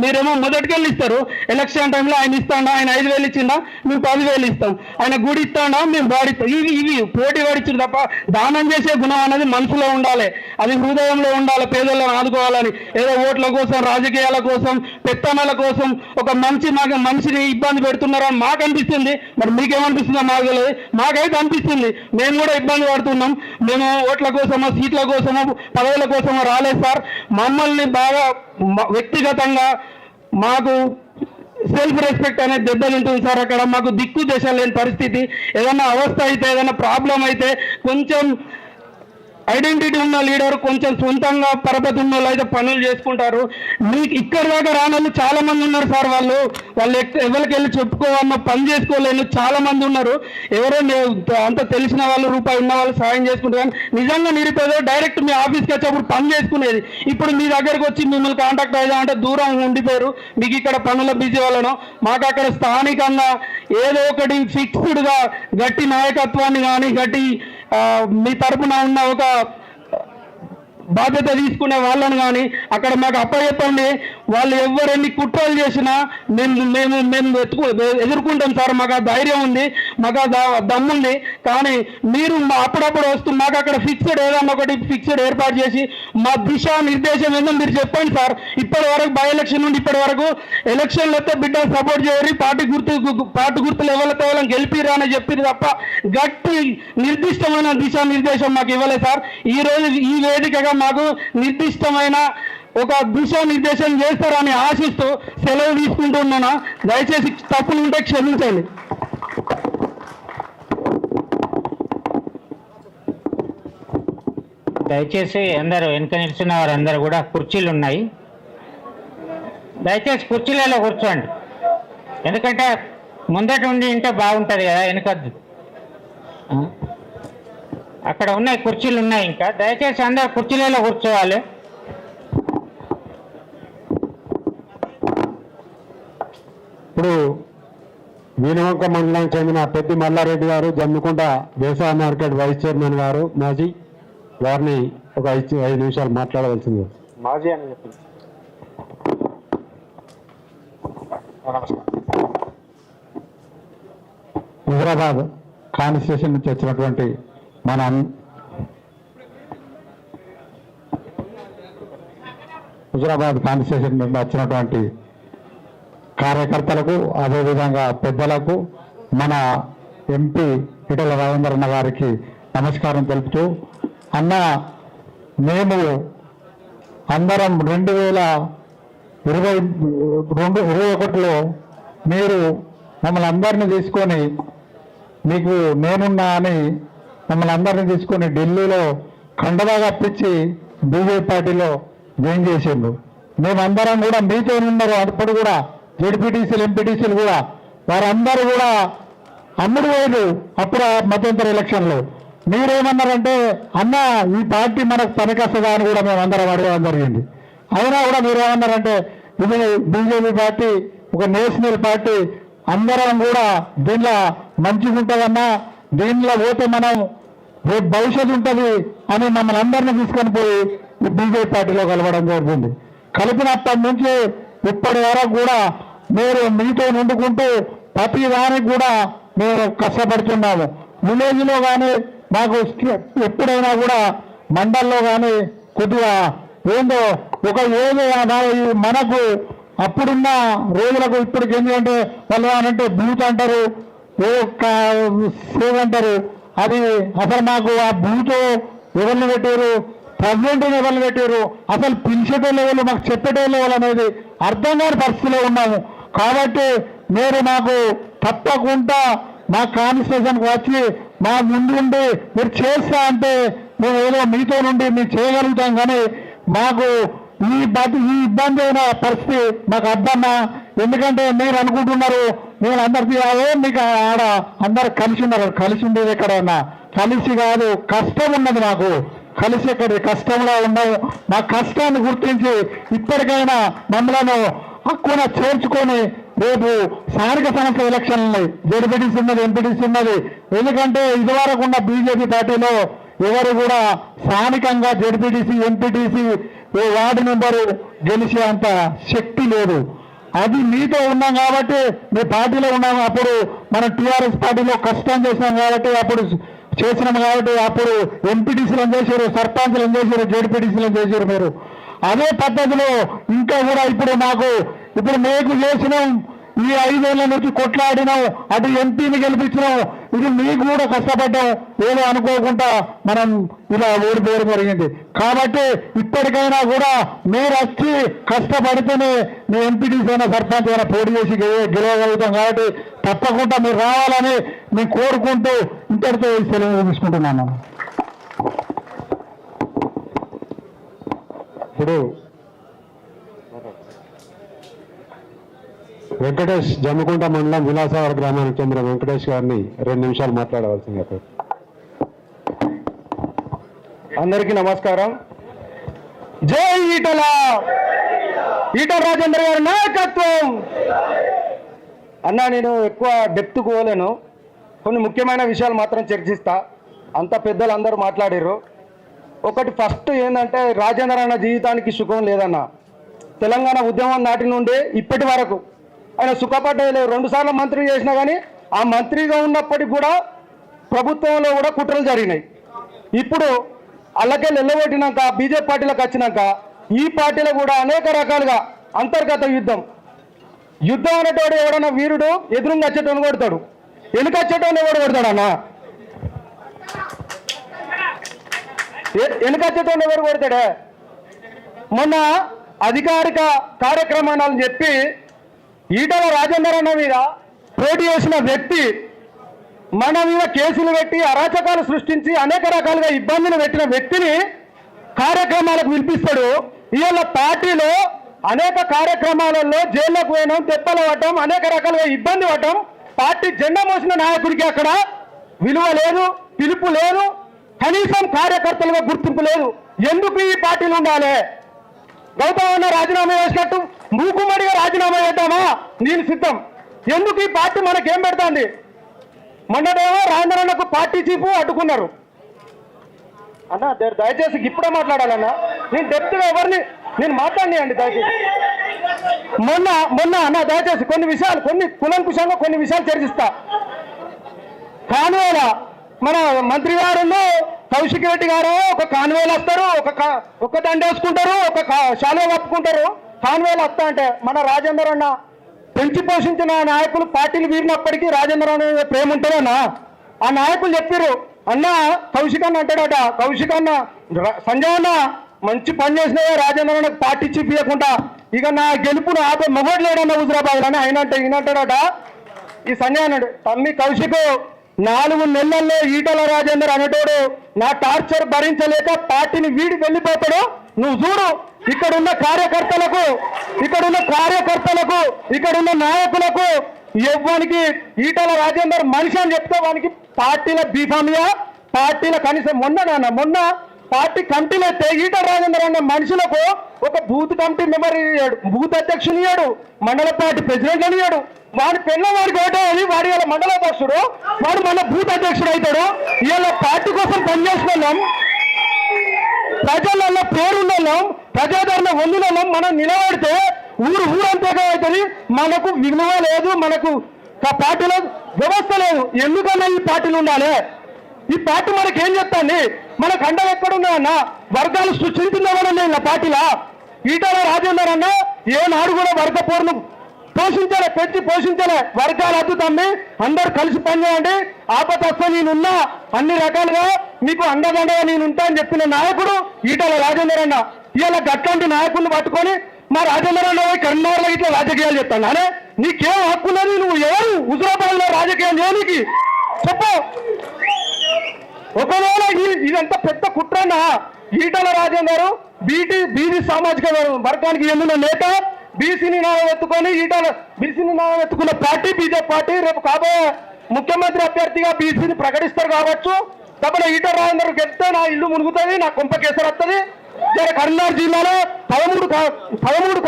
మీరేమో మొదటికెళ్ళి ఇస్తారు. ఎలక్షన్ టైంలో ఆయన ఇస్తాడా, ఆయన 5,000 ఇచ్చిందా మేము 10,000 ఇస్తాం, ఆయన గుడి ఇస్తాడా మేము బాడిస్తాం. ఇవి పోటీ పడిచ్చారు తప్ప దానం చేసే గుణం అనేది మనసులో ఉండాలి, అది హృదయంలో ఉండాలి. పేదలను ఆదుకోవాలని ఏదో ఓట్ల కోసం, రాజకీయాల కోసం, పెత్తనాల కోసం ఒక మనిషిని ఇబ్బంది పెడుతున్నారని మాకు అనిపిస్తుంది. మరి మీకేమనిపిస్తుందో మాకు తెలియదు, మాకైతే అనిపిస్తుంది. మేము కూడా ఇబ్బంది పడుతున్నాం. మేము ఓట్ల కోసమో, సీట్ల కోసమో, పదవుల కోసమో రాలేదు సార్. మమ్మల్ని బాగా వ్యక్తిగతంగా మాకు సెల్ఫ్ రెస్పెక్ట్ అనేది దెబ్బతింటుంది సార్. అక్కడ మాకు దిక్కు దశ లేని పరిస్థితి. ఏదైనా అవస్థ అయితే, ఏదైనా ప్రాబ్లం అయితే కొంచెం ఐడెంటిటీ ఉన్న లీడర్, కొంచెం సొంతంగా పరపతి ఉన్న వాళ్ళు అయితే పనులు చేసుకుంటారు. మీకు ఇక్కడి దాకా రానోళ్ళు చాలా మంది ఉన్నారు సార్. వాళ్ళు ఎవరికి వెళ్ళి చెప్పుకోవాలన్న పని చేసుకోలేను చాలా మంది ఉన్నారు. ఎవరో అంత తెలిసిన వాళ్ళు, రూపాయి ఉన్న వాళ్ళు సాయం చేసుకుంటారు. కానీ నిజంగా నిరుపేద డైరెక్ట్ మీ ఆఫీస్కి వచ్చేప్పుడు పని చేసుకునేది. ఇప్పుడు మీ దగ్గరకు వచ్చి మిమ్మల్ని కాంటాక్ట్ అవుదామంటే దూరం ఉండిపోయారు. మీకు ఇక్కడ పనుల బిజీ వలన మాకు అక్కడ స్థానికంగా ఏదో ఒకటి ఫిక్స్డ్గా గట్టి నాయకత్వాన్ని కానీ, గట్టి మీ తరపున ఉన్న ఒక బాధ్యత తీసుకునే వాళ్ళని కానీ అక్కడ మాకు అప్పచెప్పండి. వాళ్ళు ఎవరెన్ని కుట్రలు చేసినా మేము ఎదుర్కొంటాం సార్. మాకు ఆ ధైర్యం ఉంది, మాకు ఆ దమ్ముంది. కానీ మీరు అప్పుడప్పుడు వస్తూ మాకు అక్కడ ఫిక్స్డ్ ఏదన్నా ఒకటి ఫిక్స్డ్ ఏర్పాటు చేసి మా దిశా నిర్దేశం ఏందో మీరు చెప్పండి సార్. ఇప్పటి వరకు బై ఎలక్షన్ నుండి ఇప్పటి వరకు ఎలక్షన్లు అయితే బిడ్డ సపోర్ట్ చేయరు, పార్టీ గుర్తులు ఎవరితో వాళ్ళని గెలిపిరా అని చెప్పారు తప్ప గట్టి నిర్దిష్టమైన దిశా నిర్దేశం మాకు ఇవ్వలేదు సార్. ఈ రోజు ఈ వేదికగా మాకు నిర్దిష్టమైన ఒక దిశా నిర్దేశం చేస్తారని ఆశిస్తూ సెలవు తీసుకుంటున్నాను. దయచేసి తప్పులు ఉంటే క్షమించండి. దయచేసి అందరూ వెనుక నిల్చున్న వారందరూ కూడా కుర్చీలు ఉన్నాయి, దయచేసి కుర్చీలలో కూర్చోండి. ఎందుకంటే ముందట ఉండి ఉంటే బాగుంటుంది కదా, వెనుకద్దు. అక్కడ ఉన్నాయి కుర్చీలు ఉన్నాయి. ఇంకా దయచేసి అందరూ కుర్చీలలో కూర్చోవాలి. ఇప్పుడు వీణవంక మండలానికి చెందిన పెద్ది మల్లారెడ్డి గారు, జమ్మికుంట వ్యవసాయ మార్కెట్ వైస్ చైర్మన్ గారు మాజీ, వారిని ఒక 5 నిమిషాలు మాట్లాడవలసింది. మాజీ అని చెప్పింది. హుజరాబాద్ కాన్స్టిట్యూషన్ నుంచి వచ్చినటువంటి మన హుజరాబాద్ కాన్స్టిట్యూషన్ నుండి వచ్చినటువంటి కార్యకర్తలకు, అదేవిధంగా పెద్దలకు, మన ఎంపీ ఈటెల రాజేందర్ అన్న గారికి నమస్కారం తెలుపుతూ, అన్న మేము అందరం 2021లో మీరు మమ్మల్ని అందరినీ తీసుకొని, మీకు నేనున్నా అని మమ్మల్ని అందరినీ తీసుకొని ఢిల్లీలో కండవా కప్పించి బీజేపీ పార్టీలో జాయిన్ చేసిండు. మేమందరం కూడా మీతో ఉన్నారు. అప్పుడు కూడా జెడ్పీటీసీలు, ఎంపీటీసీలు కూడా వారందరూ కూడా అమ్ముడు పోయారు అప్పుడు మధ్యంతర ఎలక్షన్లో. మీరేమన్నారంటే అన్న ఈ పార్టీ మనకు పనికొస్తుందా అని కూడా మేము అందరం అడగడం జరిగింది. అయినా కూడా మీరేమన్నారంటే ఇది బీజేపీ పార్టీ ఒక నేషనల్ పార్టీ, అందరం కూడా దీనిలో మంచిగా ఉంటుందన్నా, దీనిలో పోతే మనం రేపు భవిష్యత్తు ఉంటుంది అని మమ్మల్ని అందరినీ తీసుకొని పోయి ఈ బీజేపీ పార్టీలో కలవడం జరిగింది. కలిపినప్పటి నుంచి ఇప్పటి వరకు కూడా మీరు మీతో నుండుకుంటూ ప్రతి దానికి కూడా మేము కష్టపడుతున్నాము. విలేజ్లో కానీ మాకు ఎప్పుడైనా కూడా మండల్లో కానీ కొద్దిగా ఏందో ఒక ఏదో మనకు అప్పుడున్న రోజులకు ఇప్పటికి ఏంటంటే వాళ్ళు అంటే బూత్ అంటారు, సేవ్ అంటారు. అది అసలు మాకు ఆ బూత్ ఎవరిని పెట్టారు, ప్రెసిడెంట్ని ఎవరిని పెట్టారు, అసలు పిలిచేటోళ్ళు ఎవరు, మాకు చెప్పేటోళ్ళు ఎవరు అనేది అర్థం కాని పరిస్థితిలో ఉన్నాము. కాబట్టి మీరు మాకు తప్పకుండా మా కాన్స్టిట్యూషన్కి వచ్చి మా ముందుండి మీరు చేస్తా అంటే మేము ఏదో మీతో నుండి మేము చేయగలుగుతాం. కానీ మాకు ఈ ఇబ్బంది అయిన పరిస్థితి మాకు అర్థమా? ఎందుకంటే మీరు అనుకుంటున్నారు నేను అందరికీ మీకు ఆడ అందరు కలిసి ఉన్నారు, కలిసి ఉండేది ఎక్కడన్నా కలిసి కాదు, కష్టం ఉన్నది మాకు. కలిసి ఎక్కడ కష్టంలో ఉన్నాము. మా కష్టాన్ని గుర్తించి ఇప్పటికైనా మమ్మల్ని హక్కున చేర్చుకొని రేపు స్థానిక సంస్థ ఎలక్షన్లు ఉన్నాయి, జడ్పీటీసీ ఉన్నది, ఎంపీటీసీ ఉన్నది. ఎందుకంటే ఇదివరకు ఉన్న బీజేపీ పార్టీలో ఎవరు కూడా స్థానికంగా జడ్పీటీసీ ఎంపీటీసీ వార్డు మెంబరు గెలిచే అంత శక్తి లేదు. అది మీతో ఉన్నాం కాబట్టి మీ పార్టీలో ఉన్నాము. అప్పుడు మనం టీఆర్ఎస్ పార్టీలో కష్టం చేసినాం కాబట్టి అప్పుడు చేసినాం కాబట్టి అప్పుడు ఎంపీటీసీలను చేశారు, సర్పంచ్లను చేశారు, జడ్పీటీసీలను చేశారు. మీరు అదే పద్ధతిలో ఇంకా కూడా ఇప్పుడు మీకు చేసినాం. ఈ 5 ఏళ్ల నుంచి కొట్లాడినాం, అటు ఎంపీని గెలిపించినాం, ఇది మీకు కూడా కష్టపడ్డాం. ఏదో అనుకోకుండా మనం ఇలా ఓడిపోవడం జరిగింది. కాబట్టి ఇప్పటికైనా కూడా మీరు వచ్చి కష్టపడితేనే మీ ఎంపీటీసీ అయినా సర్పంచ్ అయినా పోటీ చేసి గెలవగలుగుతాం. కాబట్టి తప్పకుండా మీరు రావాలని మేము కోరుకుంటూ ఇంతటితో సెలవు తీసుకుంటున్నాను. ఇప్పుడు వెంకటేష్ జమ్మికుంట మండలం విలాసాగర్ గ్రామానికి చెందిన వెంకటేష్ గారిని 2 నిమిషాలు మాట్లాడవలసిందిగా. అందరికీ నమస్కారం. జై ఈటల, ఈటల రాజేందర్ గారి నాయకత్వం. అన్న నేను ఎక్కువ డెప్త్కు పోలేను, కొన్ని ముఖ్యమైన విషయాలు మాత్రం చర్చిస్తా. అంత పెద్దలు అందరూ మాట్లాడారు. ఒకటి ఫస్ట్ ఏంటంటే రాజేందర్ అన్న జీవితానికి సుఖం లేదన్న. తెలంగాణ ఉద్యమం నాటి నుండి ఇప్పటి వరకు ఆయన సుఖపడ్డలేదు. 2 సార్లు మంత్రి చేసినా కానీ ఆ మంత్రిగా ఉన్నప్పటికీ కూడా ప్రభుత్వంలో కూడా కుట్రలు జరిగినాయి. ఇప్పుడు అల్లకెళ్ళి వెళ్ళగొట్టినాక బీజేపీ పార్టీలకు వచ్చినాక ఈ పార్టీలో కూడా అనేక రకాలుగా అంతర్గత యుద్ధం అనేటోడు ఎవడన్నా వీరుడు ఎదురుగా వచ్చేటోని కొడతాడు, వెనుక వచ్చేటోని ఎవడు కొడతాడన్న? వెనుక వచ్చేటోని ఎవరు కొడతాడే? మొన్న అధికారిక కార్యక్రమాలను చెప్పి ఈటల రాజేందర్ అన్న మీద పోటీ చేసిన వ్యక్తి మన మీద కేసులు పెట్టి అరాచకాలు సృష్టించి అనేక రకాలుగా ఇబ్బందులు పెట్టిన వ్యక్తిని కార్యక్రమాలకు పిలిపిస్తాడు. ఇవాళ పార్టీలో అనేక కార్యక్రమాలలో జైల్లోకి పోయడం, తెప్పలు పట్టడం, అనేక రకాలుగా ఇబ్బంది పడటం. పార్టీ జెండా మోసిన నాయకుడికి అక్కడ విలువ లేదు, పిలుపు లేదు, కనీసం కార్యకర్తలుగా గుర్తింపు లేదు. ఎందుకు ఈ పార్టీలు ఉండాలి? గౌతమ్ అన్న రాజీనామా చేసినట్టు మూకుమ్మడిగా రాజీనామా చేద్దామా? నేను సిద్ధం. ఎందుకు ఈ పార్టీ మనకేం పెడుతుంది? మొన్నటేమో రాజేంద్రన్నకు పార్టీ చీఫ్ అడ్డుకున్నారు అన్న. దయచేసి ఇప్పుడే మాట్లాడాలన్నా, నేను డెప్త్గా ఎవరిని నేను మాట్లాడినాయండి దయచేసి. మొన్న అన్న దయచేసి కొన్ని విషయాలు, కొన్ని కులంకుశంగా కొన్ని విషయాలు చర్చిస్తా. కాన్వేల మన మంత్రి గారు కౌశిక్ రెడ్డి గారు ఒక కాన్వేలు వస్తారు, ఒక దండ వేసుకుంటారు, ఒక శాలువ కప్పుకుంటారు. కాన్వేలు వస్తా అంటే మన రాజేందర్ అన్న పెంచి పోషించిన నాయకులు పార్టీలు వీరినప్పటికీ రాజేందర్ అన్న ప్రేమ ఉంటుందన్నా. ఆ నాయకులు చెప్పారు, అన్న కౌశిక్ అన్న అంటాడట, కౌశిక్ అన్న సంజయ్ అన్న మంచి పని చేసినాయో రాజేందర్ అన్నకు పార్టీ చీఫ్ ఇవ్వకుండా ఇక నా గెలుపును ఆపే మొగోడు లేడన్న హుజరాబాద్ అని ఆయన అంటే ఈయనంటాడట. ఈ సంజయ్ అన్నాడు, తమ్మి కౌశిక్ 4 నెలల్లో ఈటల రాజేందర్ అనేటోడు నా టార్చర్ భరించలేక పార్టీని వీడి వెళ్ళిపోతాడు. నువ్వు చూడు, ఇక్కడున్న కార్యకర్తలకు, ఇక్కడున్న నాయకులకు ఎవ్వనికి ఈటల రాజేందర్ మనిషి అని చెప్తే వానికి పార్టీల బీఫామియా, పార్టీల కనీసం మొన్న పార్టీ కమిటీలు అయితే ఈటల రాజేందర్ అన్న మనుషులకు ఒక బూత్ కమిటీ మెంబర్ ఇయ్యాడు, బూత్ అధ్యక్షుని ఇయ్యాడు, మండల పార్టీ ప్రెసిడెంట్ అని ఇయ్యాడు, వాడి పిల్ల వాడికి ఓటేయాలి, వాడి ఇలా మండలాధ్యక్షుడు, వాడు మన బూత్ అధ్యక్షుడు అవుతాడు. ఇలా పార్టీ కోసం పనిచేస్తున్నాం, ప్రజలలో పేరున్నాం, ప్రజాదరణ పొందినాం. మనం నిలబడితే ఊరంతగా అవుతుంది. మనకు విలువ లేదు, మనకు పార్టీలో వ్యవస్థ లేదు. ఎందుకన్నా ఈ పార్టీలు ఉండాలి? ఈ పార్టీ మనకి ఏం చెప్తాండి? మనకు అండం ఎక్కడున్నాయన్న? వర్గాలు సృష్టించిందామన్నా ఇలా పార్టీలా? ఈటల రాజేందర్ అన్న ఏనాడు కూడా వర్గ పోరును పోషించాలి, పెంచి పోషించాలి. వర్గాలు అద్దుతాన్ని అందరు కలిసి పనిచేయండి. ఆపదస్త నేనున్నా, అన్ని రకాలుగా మీకు అండదండగా నేనుంటా అని చెప్పిన నాయకుడు ఈటల రాజేందర్ అన్న. ఇలా గట్లాంటి నాయకుడిని పట్టుకొని మా రాజేందర్ అన్న కరీంనగర్లో ఇట్లా రాజకీయాలు చెప్తాను. అనే నీకేం హక్కున్నది? నువ్వు ఎవరు హుజురాబాద్ లో రాజకీయాలు చేయడానికి చెప్పు. ఒకవేళ ఇదంతా పెద్ద కుట్రన్నా, ఈటల రాజేందర్ బీసీ సామాజిక వర్గానికి ఎన్నున్న నేత, బీసీని నామం ఎత్తుకొని బీసీని నామం ఎత్తుకున్న పార్టీ బీజేపీ పార్టీ. రేపు కాబోయే ముఖ్యమంత్రి అభ్యర్థిగా బీసీని ప్రకటిస్తారు కావచ్చు. తప్పన ఈటల రాజేందర్ గెలిస్తే నా ఇల్లు మునుగుతుంది, నా కొంప కేసరి వస్తుంది. కరీంనగర్ జిల్లాలో 13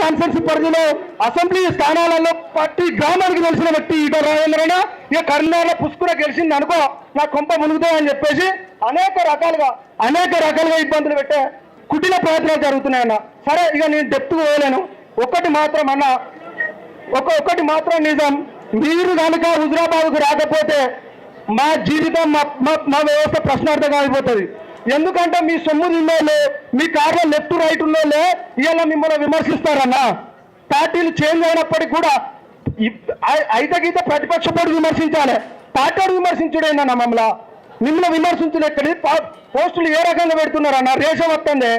కాన్స్టిట్యున్సీ పరిధిలో అసెంబ్లీ స్థానాలలో ప్రతి గ్రామానికి తెలిసిన వ్యక్తి ఈటల రాజేంద్రన. ఇక కరీంనగర్లో పుష్కర గెలిచింది అనుకో, నా కొంప మునుగుతాయని చెప్పేసి అనేక రకాలుగా ఇబ్బందులు పెట్టే కుటిల ప్రయత్నాలు జరుగుతున్నాయన్న. సరే, ఇక నేను డెప్త్ పోయలేను. ఒక్కటి మాత్రం నిజం, మీరు కనుక హుజురాబాద్కు రాకపోతే మా జీవితం మా వ్యవస్థ ప్రశ్నార్థంగా అయిపోతుంది. ఎందుకంటే మీ సొమ్ము తిన్నోళ్ళు, మీ కార్లో లెఫ్ట్ రైట్ ఉన్నోళ్ళే ఇలా మిమ్మల్ని విమర్శిస్తారన్న. పార్టీలు చేంజ్ అయినప్పటికీ కూడా అయితే గీత ప్రతిపక్ష పోటీ విమర్శించాలి, పార్టీ విమర్శించుడేనన్న. మిమ్మల్ని విమర్శించిన ఎక్కడి పోస్టులు ఏ రకంగా పెడుతున్నారన్న? రేషన్ వస్తుంది,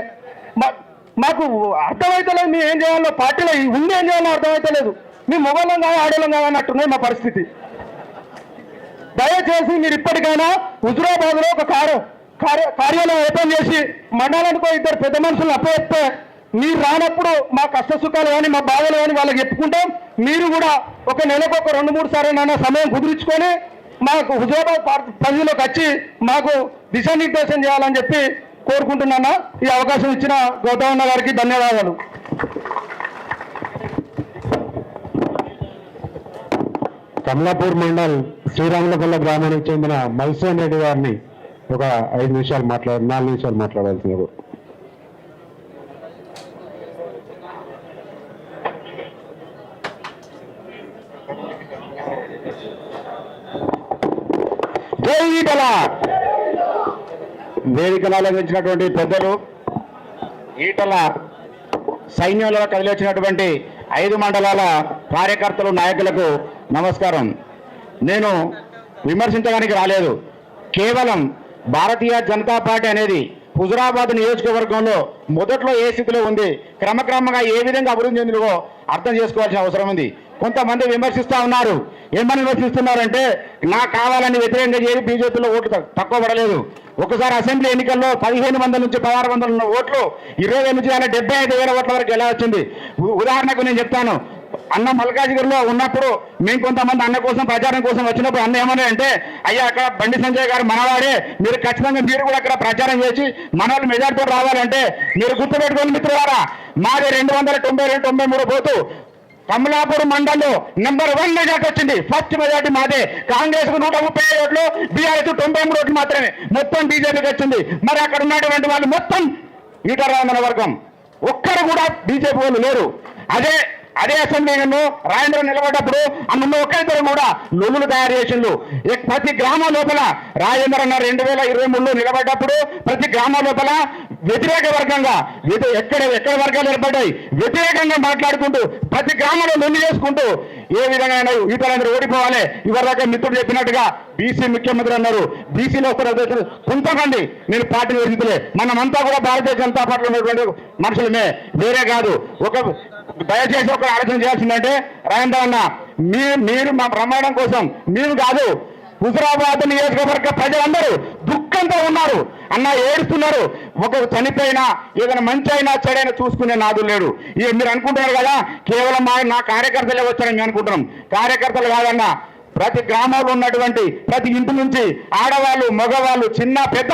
మాకు అర్థమైతలేదు. మేము ఏం చేయాలో, పార్టీలో ఉంది ఏం చేయాలో అర్థమైతలేదు. మీ మొగలం కాదు ఆడలం కాదన్నట్టున్నాయి మా పరిస్థితి. దయచేసి మీరు ఇప్పటికైనా హుజురాబాద్లో ఒక కార్యాలయం ఓపెన్ చేసి మండలానికో 2 పెద్ద మనుషులు అప్పచెప్తే, మీరు రానప్పుడు మా కష్ట సుఖాలు కానీ మా బాధలు కానీ వాళ్ళకి చెప్పుకుంటాం. మీరు కూడా ఒక నెలకు ఒక 2-3 సార్లు సమయం కుదిరించుకొని మాకు హుజురాబాద్ పరిధిలోకి వచ్చి మాకు దిశానిర్దేశం చేయాలని చెప్పి కోరుకుంటున్నాను. ఈ అవకాశం ఇచ్చిన గౌతమన్న గారికి ధన్యవాదాలు. కమలాపూర్ మండల్ శ్రీరాములపల్ల గ్రామానికి చెందిన మల్సేన్ రెడ్డి గారిని ఒక 4 నిమిషాలు మాట్లాడాల్సింది. జై ఈటల. వేదికను అలంకరించినటువంటి పెద్దలు, ఈటల సైన్యంలో కదిలిచ్చినటువంటి 5 మండలాల కార్యకర్తలు, నాయకులకు నమస్కారం. నేను విమర్శించడానికి రాలేదు. కేవలం భారతీయ జనతా పార్టీ అనేది హుజురాబాద్ నియోజకవర్గంలో మొదట్లో ఏ స్థితిలో ఉంది, క్రమక్రమంగా ఏ విధంగా అభివృద్ధి చెందినో అర్థం చేసుకోవాల్సిన అవసరం ఉంది. కొంతమంది విమర్శిస్తూ ఉన్నారు. ఏమని విమర్శిస్తున్నారంటే, నాకు కావాలని వ్యతిరేకంగా చేసి బీజేపీలో ఓట్లు తక్కువ పడలేదు. ఒకసారి అసెంబ్లీ ఎన్నికల్లో 1500 నుంచి 1600 ఉన్న ఓట్లు 20 నుంచి 75,000 ఓట్ల వరకు ఎలా వచ్చింది? ఉదాహరణకు నేను చెప్తాను. అన్న మల్కాజ్గిరిలో ఉన్నప్పుడు మేము కొంతమంది అన్న కోసం ప్రచారం కోసం వచ్చినప్పుడు అన్న ఏమన్నా అంటే, అయ్యా అక్కడ బండి సంజయ్ గారు మనవాడే, మీరు ఖచ్చితంగా మీరు కూడా అక్కడ ప్రచారం చేసి మన వాళ్ళు మెజార్టీతో రావాలంటే మీరు గుర్తుపెట్టుకోండి మిత్రులారా, మాది 292-93 పోతూ కమలాపూర్ మండలంలో నెంబర్ 1 మెజార్టీ వచ్చింది. ఫస్ట్ మెజార్టీ మాదే. కాంగ్రెస్ కు 135 ఓట్లు, బీఆర్ఎస్ 93 ఓట్లు మాత్రమే, మొత్తం బీజేపీకి వచ్చింది. మరి అక్కడ ఉన్నటువంటి వాళ్ళు మొత్తం ఈటల రాజేంద్ర వర్గం, ఒక్కరు కూడా బీజేపీ వాళ్ళు లేరు. అదే అసెంబ్లీలో రాజేంద్ర నిలబడ్డప్పుడు అందులో ఒక్కరిద్దరు కూడా లొల్లులు తయారు చేసిండు. ప్రతి గ్రామం లోపల రాజేంద్ర అన్న 2023లో నిలబడ్డప్పుడు ప్రతి గ్రామం లోపల వ్యతిరేక వర్గంగా ఎక్కడ వర్గాలు ఏర్పడ్డాయి, వ్యతిరేకంగా మాట్లాడుకుంటూ ప్రతి గ్రామంలో లొల్లు చేసుకుంటూ ఏ విధంగా ఈటలందరూ ఓడిపోవాలి. ఇవరిదాకా మిత్రుడు చెప్పినట్టుగా బీసీ ముఖ్యమంత్రి అన్నారు. బీసీలో కొంతమంది, నేను పార్టీ విధితులే, మనమంతా కూడా భారతీయ జనతా పార్టీలో ఉన్నటువంటి మనుషులమే, వేరే కాదు. దయచేసి ఒక ఆలోచన చేయాల్సిందంటే, రాజేంద్ర అన్న మీరు మా ప్రమాణం కోసం మీరు కాదు, హుజురాబాద్ నియోజకవర్గ ప్రజలందరూ దుఃఖంతో ఉన్నారు అన్న, ఏడుస్తున్నారు. ఒక చనిపోయినా ఏదైనా మంచి అయినా చెడైనా చూసుకునే నాదు లేడు. ఇక మీరు అనుకుంటున్నారు కదా కేవలం నా కార్యకర్తలే వచ్చారని మేము అనుకుంటున్నాం. కార్యకర్తలు కాదన్నా, ప్రతి గ్రామంలో ఉన్నటువంటి ప్రతి ఇంటి నుంచి ఆడవాళ్ళు మగవాళ్ళు చిన్న పెద్ద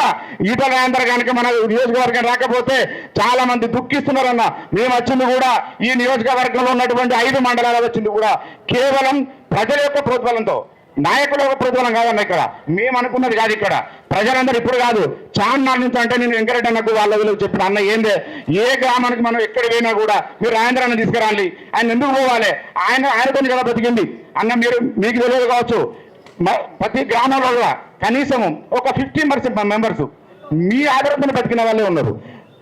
ఈటల రాజేందర్ కనుక మన నియోజకవర్గం రాకపోతే చాలా మంది దుఃఖిస్తున్నారన్న. మేము వచ్చింది కూడా ఈ నియోజకవర్గంలో ఉన్నటువంటి 5 మండలాలు వచ్చింది కూడా కేవలం ప్రజల యొక్క ప్రోత్బలంతో, నాయకుల యొక్క ప్రోత్బలం కాదన్న. ఇక్కడ మేము అనుకున్నది కాదు. ఇక్కడ ప్రజలందరూ ఇప్పుడు కాదు, చాన్నాళ్ళ నుంచి అంటే నేను వెంకరెడ్డి అన్నకు వాళ్ళ చెప్పిన అన్న ఏందే, ఏ గ్రామానికి మనం ఎక్కడ పోయినా కూడా మీరు రాజేంద్ర అన్న తీసుకురాలి, ఆయన ఎందుకు పోవాలి, ఆయనతో కదా బతికింది అన్న. మీకు తెలియదు కావచ్చు, ప్రతి గ్రామంలో కూడా కనీసం ఒక 15% మెంబర్స్ మీ ఆధారంతో బతికిన వాళ్ళే ఉన్నారు.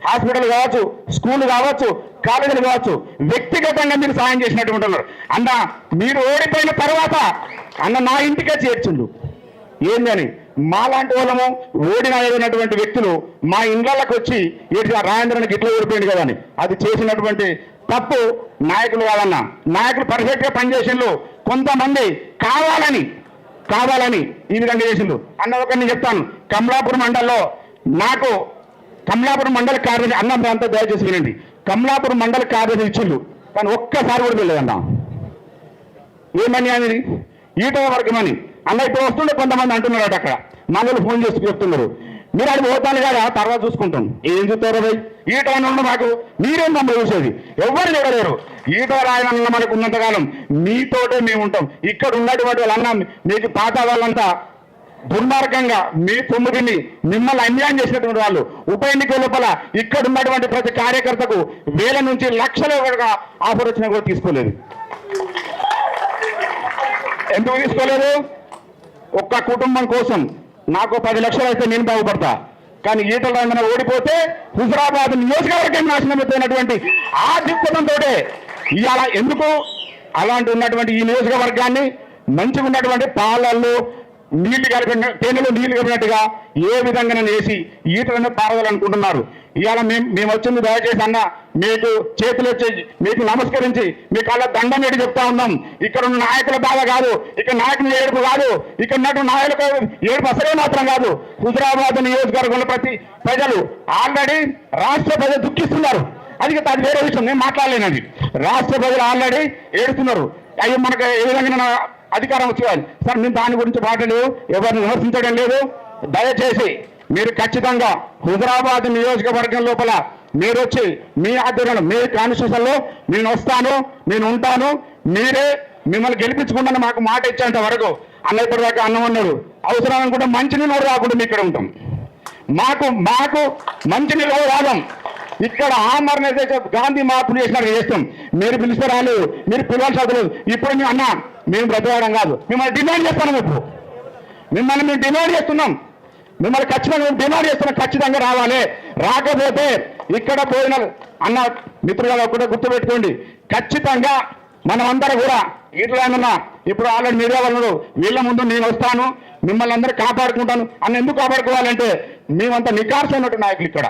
హాస్పిటల్ కావచ్చు, స్కూల్ కావచ్చు, కాలేజీలు కావచ్చు, వ్యక్తిగతంగా మీరు సాయం చేసినటువంటి ఉన్నారు అన్న. మీరు ఓడిపోయిన తర్వాత అన్న నా ఇంటికే చేర్చిండు ఏందని, మాలాంటి వాళ్ళము ఓడినటువంటి వ్యక్తులు మా ఇండ్లకి వచ్చి రాజేంద్రనికి ఇట్లా ఓడిపోయింది కదా అని. అది చేసినటువంటి తప్పు నాయకులు కాదన్న. నాయకులు పర్ఫెక్ట్ గా పనిచేసిండ్రు, కొంతమంది కావాలని ఈ విధంగా చేసిండ్రు అన్న. ఒకరిని చెప్తాను, కమలాపురం మండలంలో నాకు కమలాపురం మండల కార్యదర్శి అన్న అంతా దయచేసి వినండి. కమలాపురం మండల కార్యదర్శి ఇచ్చిండ్రు, కానీ ఒక్కసారి కూడా వెళ్ళలేదన్న. ఏమని అనేది ఈటల వర్గమని అన్న. ఇప్పుడు వస్తుండే కొంతమంది అంటున్నారు అక్కడ, మనలు ఫోన్ చేసి చెప్తున్నారు మీరు అది పోతాను కదా తర్వాత చూసుకుంటాం. ఏం చూస్తారో భయ్, ఈటల మాకు మీరేం మమ్మల్ని చూసేది, ఎవరు చూడలేరు. ఈటల రాయనన్న మనకు ఉన్నంతకాలం మీతోటే మేము ఉంటాం. ఇక్కడ ఉన్నటువంటి వాళ్ళన్నా మీకు పాత వాళ్ళంతా దుర్మార్గంగా మీ తొమ్మిదిని మిమ్మల్ని అన్యాయం చేసినటువంటి వాళ్ళు ఉప ఎన్నికల లోపల ఇక్కడ ఉన్నటువంటి ప్రతి కార్యకర్తకు వేల నుంచి లక్షల ఆఫర్ వచ్చినా కూడా తీసుకోలేదు. ఎందుకు తీసుకోలేదు? ఒక్క కుటుంబం కోసం నాకు 10 లక్షలు అయితే నేను బాగుపడతా, కానీ ఈటల రాజేంద్ర ఓడిపోతే హుజరాబాద్ నియోజకవర్గం నాశనం అయిపోయినటువంటి ఆ దృక్పథంతో ఇవాళ ఎందుకు అలాంటి ఉన్నటువంటి ఈ నియోజకవర్గాన్ని మంచిగా ఉన్నటువంటి పాలల్లో నీళ్లు కలిపిన తేనెలో నీళ్లు కలిపినట్టుగా ఏ విధంగా వేసి ఈటలను పారవాలనుకుంటున్నారు. ఇవాళ మేము వచ్చింది దయచేసి అన్న మీకు చేతులు వచ్చి మీకు నమస్కరించి మీ కళ్ళ దండం ఏడు చెప్తా ఉన్నాం. ఇక్కడ ఉన్న నాయకుల బాధ కాదు, ఇక్కడ నాయకుల ఏడుపు కాదు, ఇక్కడ ఉన్నటువంటి నాయకుల ఏడుపు అసలే మాత్రం కాదు. హుజరాబాద్ నియోజకవర్గంలో ప్రతి ప్రజలు ఆల్రెడీ రాష్ట్ర ప్రజలు దుఃఖిస్తున్నారు. అది వేరే విషయం, నేను మాట్లాడలేనండి. రాష్ట్ర ప్రజలు ఆల్రెడీ ఏడుస్తున్నారు. అయ్యో మనకు ఏ విధంగా అధికారం వచ్చేవాళ్ళు సార్, మేము దాని గురించి మాట్లాడలేదు, ఎవరిని విమర్శించడం లేదు. దయచేసి మీరు ఖచ్చితంగా హుజరాబాద్ నియోజకవర్గం లోపల మీరు వచ్చి మీ ఆధ్వర్యంలో మీ కాన్స్టిట్యూషన్లో నేను వస్తాను, నేను ఉంటాను, మీరే మిమ్మల్ని గెలిపించుకుంటాను మాకు మాట ఇచ్చేంత వరకు అన్న. ఇప్పటిదాకా అన్నం అన్నాడు, అవసరం అనుకుంటే మంచి నీళ్ళు రాకుండా మీ ఇక్కడ ఉంటాం. మాకు మంచి నీళ్ళు రాదాం. ఇక్కడ ఆమరణైజేషన్ గాంధీ మార్పులు చేసినట్టు చేస్తాం. మీరు పిలిస్తే రాలేదు, మీరు పిలవాల్సి అవసరం. ఇప్పుడు మేము అన్నా మేము బ్రతకడం కాదు, మిమ్మల్ని డిమాండ్ చేస్తున్నాం. ఇప్పుడు మిమ్మల్ని మేము డిమాండ్ చేస్తున్నాం, మిమ్మల్ని ఖచ్చితంగా డిమాండ్ చేస్తున్నాం. ఖచ్చితంగా రావాలి. రాకపోతే ఇక్కడ పోయిన అన్న మిత్రులు ఒకటే గుర్తుపెట్టుకోండి, ఖచ్చితంగా మనమందరూ కూడా ఇట్లా ఇప్పుడు ఆల్రెడీ మీడియా వాళ్ళు వీళ్ళ ముందు నేను వస్తాను, మిమ్మల్ని అందరూ కాపాడుకుంటాను అన్న. ఎందుకు కాపాడుకోవాలంటే మేమంతా నికార్సైనటువంటి నాయకులు, ఇక్కడ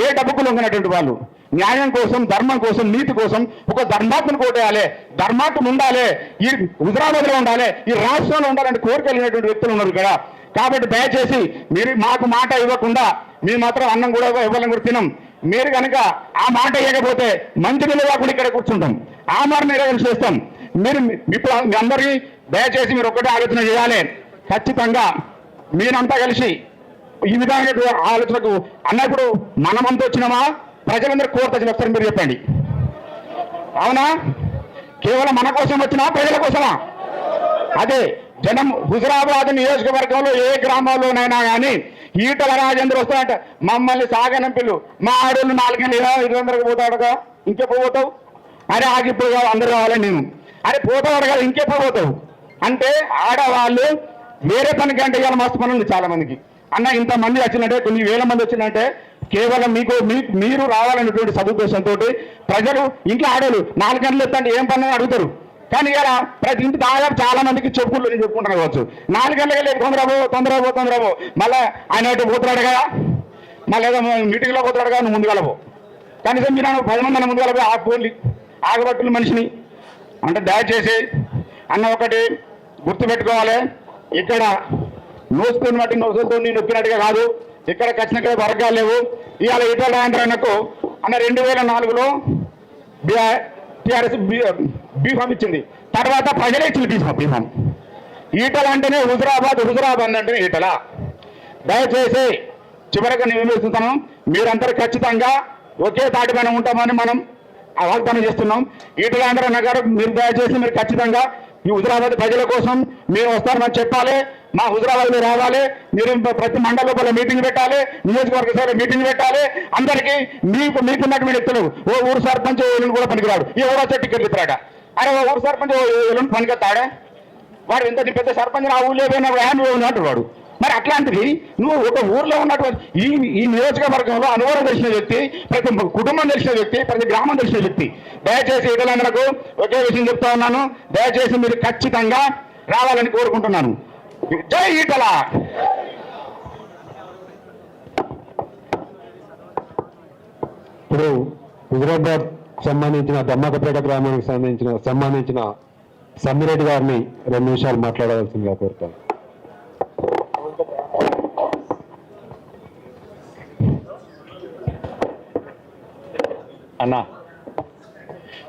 ఏ డబ్బుకు లొంగినటువంటి వాళ్ళు, న్యాయం కోసం, ధర్మం కోసం, నీతి కోసం ఒక ధర్మాత్మను కోటేయాలి, ధర్మాత్మ ఉండాలి, ఈ హుజరాబాద్లో ఉండాలి, ఈ రాష్ట్రంలో ఉండాలంటే కోరిక కలిగినటువంటి వ్యక్తులు ఉన్నారు ఇక్కడ. కాబట్టి దయచేసి మీరు మాకు మాట ఇవ్వకుండా మేము మాత్రం అన్నం కూడా ఇవ్వాలని కూడా తినం. మీరు కనుక ఆ మాట ఇవ్వకపోతే మంచి నిలువ కూడా ఇక్కడ కూర్చుంటాం, ఆ మాట నిర్వహణ చేస్తాం. మీరు ఇప్పుడు మీ అందరికీ దయచేసి మీరు ఒక్కటే ఆలోచన చేయాలి. ఖచ్చితంగా మీరంతా కలిసి ఈ విధంగా ఆలోచనకు అన్న. ఇప్పుడు మనమంతా వచ్చినామా, ప్రజలందరూ కోరుతా ఒకసారి మీరు చెప్పండి. అవునా? కేవలం మన కోసం వచ్చినా ప్రజల కోసమా? అదే జనం హుజరాబాద్ నియోజకవర్గంలో ఏ గ్రామాల్లోనైనా కానీ ఈటల రాజేంద్ర వస్తాడంట, మమ్మల్ని సాగనంపిల్లు మా ఆడోళ్ళు 4 గంటలు 20 పోతాడుగా, ఇంకెప్పుడు పోతావు? అరే ఆగిపోయి అందరు కావాలని నేను, అరే పోతాడు కదా ఇంకెప్పుడు పోతావు అంటే ఆడవాళ్ళు వేరే పని కంటే ఇవాళ మస్తు పని ఉంది చాలా మందికి అన్న. ఇంతమంది వచ్చినట్టే, కొన్ని వేల మంది వచ్చినట్టే కేవలం మీరు రావాలనేటువంటి సదుద్దేశంతో ప్రజలు ఇంట్లో ఆడోళ్ళు 4 గంటలు ఎత్తంటే ఏం పని అడుగుతారు. కానీ ఇలా ప్రతి ఇంటి దాదాపు చాలా మందికి చెప్పులు చెప్పుకుంటారు కావచ్చు. 4 గంటలకి లేదు, తొందరపో మళ్ళీ ఆయన పోతున్నాడు కదా, మళ్ళీ ఏదో మీటింగ్లో పోతున్నాడు కదా, నువ్వు ముందుగా పో. కనీసం మీరు 10 మంది ముందుగా పోయి ఆ పోలి ఆగబట్టుల మనిషిని అంటే. దయచేసి అన్న ఒకటి గుర్తుపెట్టుకోవాలి, ఇక్కడ నోసుకొని బట్టి నోసుకొని నొక్కినట్టుగా కాదు. ఇక్కడ ఖచ్చితంగా వర్గాలు లేవు. ఇవాళ ఈటల రాజేంద్ర అన్నకు అన్న 2004లో టీఆర్ఎస్ బీఫామ్ ఇచ్చింది, తర్వాత ప్రజలే ఇచ్చింది బీఫామ్. ఈటల అంటేనే హుజురాబాద్, హుజురాబాద్ అంటేనే ఈటల. దయచేసి చివరికి నివేదిస్తున్నాం, మీరందరూ ఖచ్చితంగా ఒకే తాటిపైన ఉంటామని మనం వాగ్దానం చేస్తున్నాం. ఈటల రాజేంద్రన్న గారు మీరు దయచేసి మీరు ఖచ్చితంగా ఈ హుజురాబాద్ ప్రజల కోసం మీరు వస్తారని చెప్పాలి. మా హుజురాబాద్లో రావాలి, మీరు ప్రతి మండల లోపల మీటింగ్ పెట్టాలి, నియోజకవర్గ స్థాయిలో మీటింగ్ పెట్టాలి. అందరికీ మీకున్నటువంటి వ్యక్తులు ఓ ఊరు సర్పంచ్ ఏళ్ళు కూడా పనికిరాడు, ఈ ఊరో టికెట్లు ఇస్తాడ. అరే ఓ ఊరు సర్పంచ్ ఏళ్ళు పనికెత్తాడే, వాడు ఎంత పెద్ద సర్పంచ్ ఆ ఊళ్ళో పోయినా హ్యాండ్ అంటాడు వాడు. మరి అట్లాంటిది నువ్వు ఒక ఊర్లో ఉన్నటువంటి ఈ నియోజకవర్గంలో అనుభవం తెలిసిన వ్యక్తి, ప్రతి కుటుంబం తెలిసిన వ్యక్తి, ప్రతి గ్రామం తెలిసిన వ్యక్తి. దయచేసి ఈటలందరకు ఒకే విషయం చెప్తా ఉన్నాను, దయచేసి మీరు ఖచ్చితంగా రావాలని కోరుకుంటున్నాను. జై ఈటల. ఇప్పుడు హుజురాబాద్ సంబంధించిన దమ్మకపేట గ్రామానికి సంబంధించిన సమ్మిరెడ్డి గారిని 2 నిమిషాలు మాట్లాడవలసిందిగా కోరుతాను. అన్న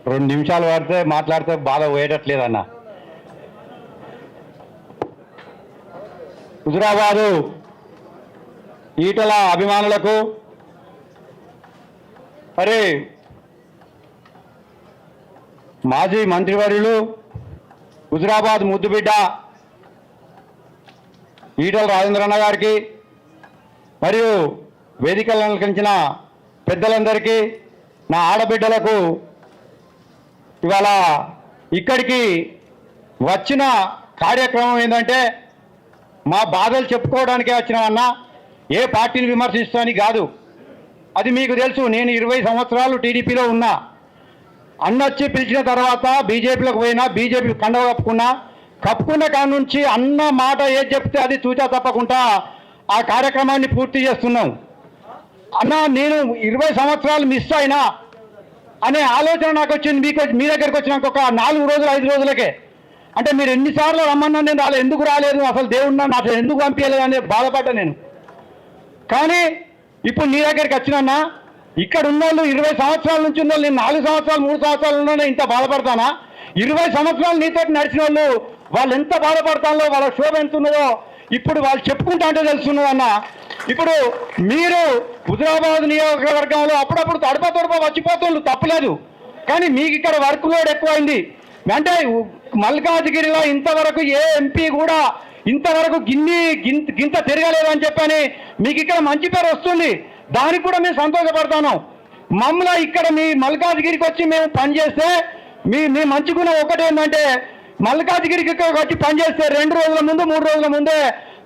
2 నిమిషాలు మాట్లాడితే బాధ పోయేటట్లేదు అన్న. హుజురాబాదు ఈటల అభిమానులకు మరి మాజీ మంత్రివర్యులు హుజురాబాద్ ముద్దుబిడ్డ ఈటల రాజేంద్రన్న గారికి మరియు వేదికలను అలంకరించిన పెద్దలందరికీ, నా ఆడబిడ్డలకు ఇవాళ ఇక్కడికి వచ్చిన కార్యక్రమం ఏంటంటే మా బాధలు చెప్పుకోవడానికే వచ్చినామన్నా, ఏ పార్టీని విమర్శిస్తామని కాదు. అది మీకు తెలుసు, నేను 20 సంవత్సరాలు టీడీపీలో ఉన్నా. అన్నొచ్చి పిలిచిన తర్వాత బీజేపీలోకి పోయినా, బీజేపీ కండవ కప్పుకున్న కాడ నుంచి అన్న మాట ఏది చెప్తే అది తూచా తప్పకుండా ఆ కార్యక్రమాన్ని పూర్తి చేస్తున్నాం. అన్న నేను 20 సంవత్సరాలు మిస్ అయినా అనే ఆలోచన నాకు వచ్చింది. మీ దగ్గరికి వచ్చినాక ఒక 4 రోజులు 5 రోజులకే. అంటే మీరు ఎన్నిసార్లు రమ్మన్నా నేను ఎందుకు రాలేదు, అసలు దేవుడిని నాకు ఎందుకు పంపించలేదు అని బాధపడ్డా నేను. కానీ ఇప్పుడు నీ దగ్గరికి వచ్చినా, ఇక్కడ ఉన్న వాళ్ళు 20 సంవత్సరాల నుంచి ఉన్న వాళ్ళు, నేను 4 సంవత్సరాలు 3 సంవత్సరాలు ఉన్నా ఇంత బాధపడతానా? 20 సంవత్సరాలు నీతో నడిచిన వాళ్ళు ఎంత బాధపడతానో, వాళ్ళ శోభ ఎంత ఉన్నదో ఇప్పుడు వాళ్ళు చెప్పుకుంటా అంటే తెలుస్తున్నది అన్న. ఇప్పుడు మీరు హుజురాబాద్ నియోజకవర్గంలో అప్పుడప్పుడు తడప వచ్చిపోతుండ్రు, తప్పలేదు. కానీ మీకు ఇక్కడ వర్క్ లోడ్ ఎక్కువైంది. అంటే మల్కాజ్గిరిలో ఇంతవరకు ఏ ఎంపీ కూడా ఇంతవరకు గింత తిరగలేదు అని చెప్పని మీకు ఇక్కడ మంచి పేరు వస్తుంది. దానికి కూడా మేము సంతోషపడతాను. మమ్మల్ని ఇక్కడ మీ మల్కాజ్గిరికి వచ్చి మేము పనిచేస్తే మీ మంచి గుణం ఒకటి ఏంటంటే, మల్కాజ్గిరికి వచ్చి పనిచేస్తే 2 రోజుల ముందు 3 రోజుల ముందే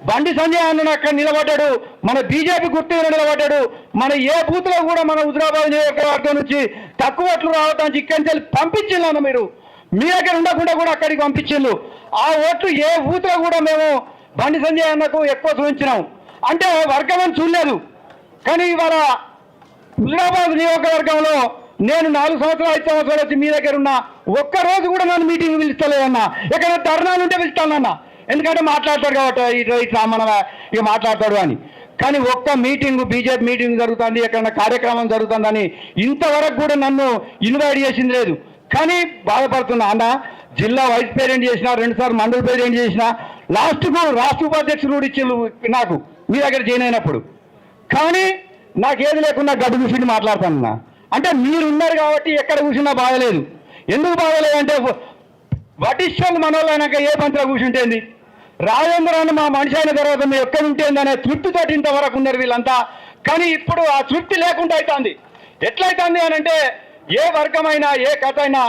బండి సంజయ్ అన్న అక్కడ నిలబడ్డాడు, మన బీజేపీ గుర్తు నిలబడ్డాడు. మన ఏ బూత్లో కూడా మన హుజురాబాద్ నియోజకవర్గం నుంచి తక్కువ ఓట్లు రావడానికి ఇక్కడి నుంచి పంపించిందన్న. మీరు మీ దగ్గర ఉండకుండా కూడా అక్కడికి పంపించిండ్రు. ఆ ఓట్లు ఏ బూత్లో కూడా మేము బండి సంజయ్ అన్నకు ఎక్కువ చూపించినాం. అంటే వర్గం చూడలేదు. కానీ ఇవాళ హుజురాబాద్ నియోజకవర్గంలో నేను 4 సంవత్సరాలు 5 సంవత్సరాలు వచ్చి మీ దగ్గర ఉన్నా, ఒక్కరోజు కూడా నన్ను మీటింగ్ పిలుస్తలేదన్నా. ఎక్కడ ధర్నాలు ఉంటే పిలుస్తానన్నా, ఎందుకంటే మాట్లాడతాడు కాబట్టి ఇట్లా మన ఇక మాట్లాడతాడు అని. కానీ ఒక్క మీటింగ్, బీజేపీ మీటింగ్ జరుగుతుంది, ఎక్కడన్నా కార్యక్రమం జరుగుతుందని ఇంతవరకు కూడా నన్ను ఇన్వైట్ చేసింది లేదు. కానీ బాధపడుతున్నా అన్న. జిల్లా వైస్ ప్రెసిడెంట్ చేసిన, 2 సార్లు మండల ప్రెసిడెంట్ చేసిన, లాస్ట్కు రాష్ట్ర ఉపాధ్యక్షులు కూడా ఇచ్చిండు నాకు మీ దగ్గర జాయిన్ అయినప్పుడు. కానీ నాకేది లేకుండా గడ్డు కూర్చుని మాట్లాడుతున్నా. అంటే మీరు ఉన్నారు కాబట్టి ఎక్కడ కూర్చున్నా బాగలేదు. ఎందుకు బాగలేదు అంటే, వటిష్ఠలు మనోళ్ళు అయినాక ఏ పంచలో కూర్చుంటేంది, రాజేంద్ర అని మా మనిషి అయిన తర్వాత మీరు ఎక్కడ ఉంటేంది అనే తృప్తితో ఇంతవరకు ఉన్నారు వీళ్ళంతా. కానీ ఇప్పుడు ఆ తృప్తి లేకుండా అవుతుంది. ఎట్లయితుంది అని అంటే, ఏ వర్గమైనా ఏ కథ అయినా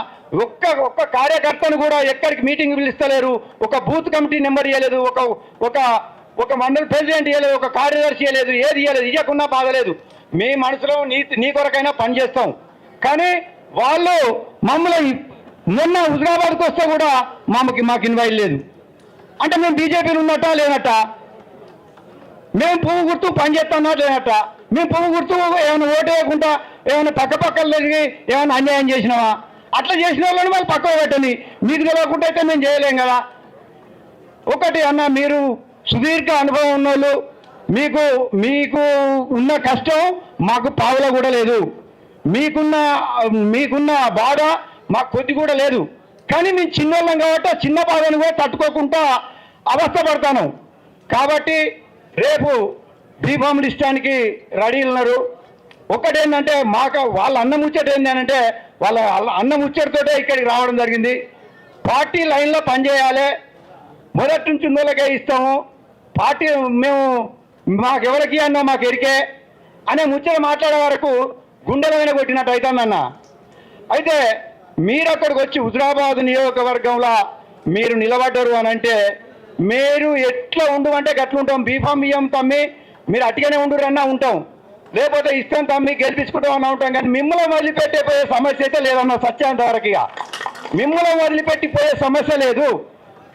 ఒక్క కార్యకర్తను కూడా ఎక్కడికి మీటింగ్ పిలుస్తలేరు, ఒక బూత్ కమిటీ నెంబర్ ఇవ్వలేదు, ఒక మండల ప్రెసిడెంట్ ఇవ్వలేదు, ఒక కార్యదర్శి ఇవ్వలేదు, ఏది ఇవ్వలేదు. ఇవ్వకుండా బాధలేదు. మీ మనసులో నీ కొరకైనా పనిచేస్తాం. కానీ వాళ్ళు మమ్మల్ని మొన్న హుజురాబాద్కి వస్తే కూడా మాకు ఇన్వైట్ లేదు. అంటే మేము బీజేపీలు ఉన్నట్ట లేనట్ట, మేము పువ్వు గుర్తు పనిచేస్తున్నా లేనట్ట, మేము పువ్వు గుర్తు ఏమైనా ఓటు వేయకుండా ఏమైనా పక్కలు తిరిగి ఏమైనా అన్యాయం చేసినావా? అట్లా చేసిన వాళ్ళని వాళ్ళు పక్కకు పెట్టండి. మీకు తెలియకుండా అయితే మేము చేయలేం కదా. ఒకటి అన్న, మీరు సుదీర్ఘ అనుభవం ఉన్నోళ్ళు, మీకు ఉన్న కష్టం మాకు పావులో కూడా లేదు. మీకున్న బాధ మాకు కొద్ది కూడా లేదు. కానీ మేము చిన్నోళ్ళం కాబట్టి చిన్న బాధను కూడా తట్టుకోకుండా అవస్థపడతాను. కాబట్టి రేపు బీఫామ్ లిస్టానికి రెడీ ఉన్నారు. ఒక్కటేంటంటే వాళ్ళ అన్న ముచ్చట ఏంటంటే వాళ్ళ అన్న ముచ్చటతోటే ఇక్కడికి రావడం జరిగింది. పార్టీ లైన్లో పనిచేయాలి, మొదటి నుంచి ఉన్నోళ్ళకే ఇస్తాము, పార్టీ మేము మాకెవరికి అన్నో మాకు ఎరికే అనే ముచ్చట మాట్లాడే వరకు గుండెలమైన కొట్టినట్టు అవుతుందన్న. అయితే మీరు అక్కడికి వచ్చి హుజురాబాద్ నియోజకవర్గంలో మీరు నిలబడ్డారు అని అంటే మీరు ఎట్లా ఉండమంటే గట్ల ఉంటాం. బీఫామ్ బియ్యం తమ్మి మీరు అట్టిగానే ఉండురన్నా ఉంటాం, లేకపోతే ఇష్టం తమ్మి గెలిపించుకుంటాం అన్నా ఉంటాం. కానీ మిమ్మల్ని వదిలిపెట్టిపోయే సమస్య అయితే లేదన్న. సత్యాంత వరకుగా మిమ్మల్ని వదిలిపెట్టిపోయే సమస్య లేదు.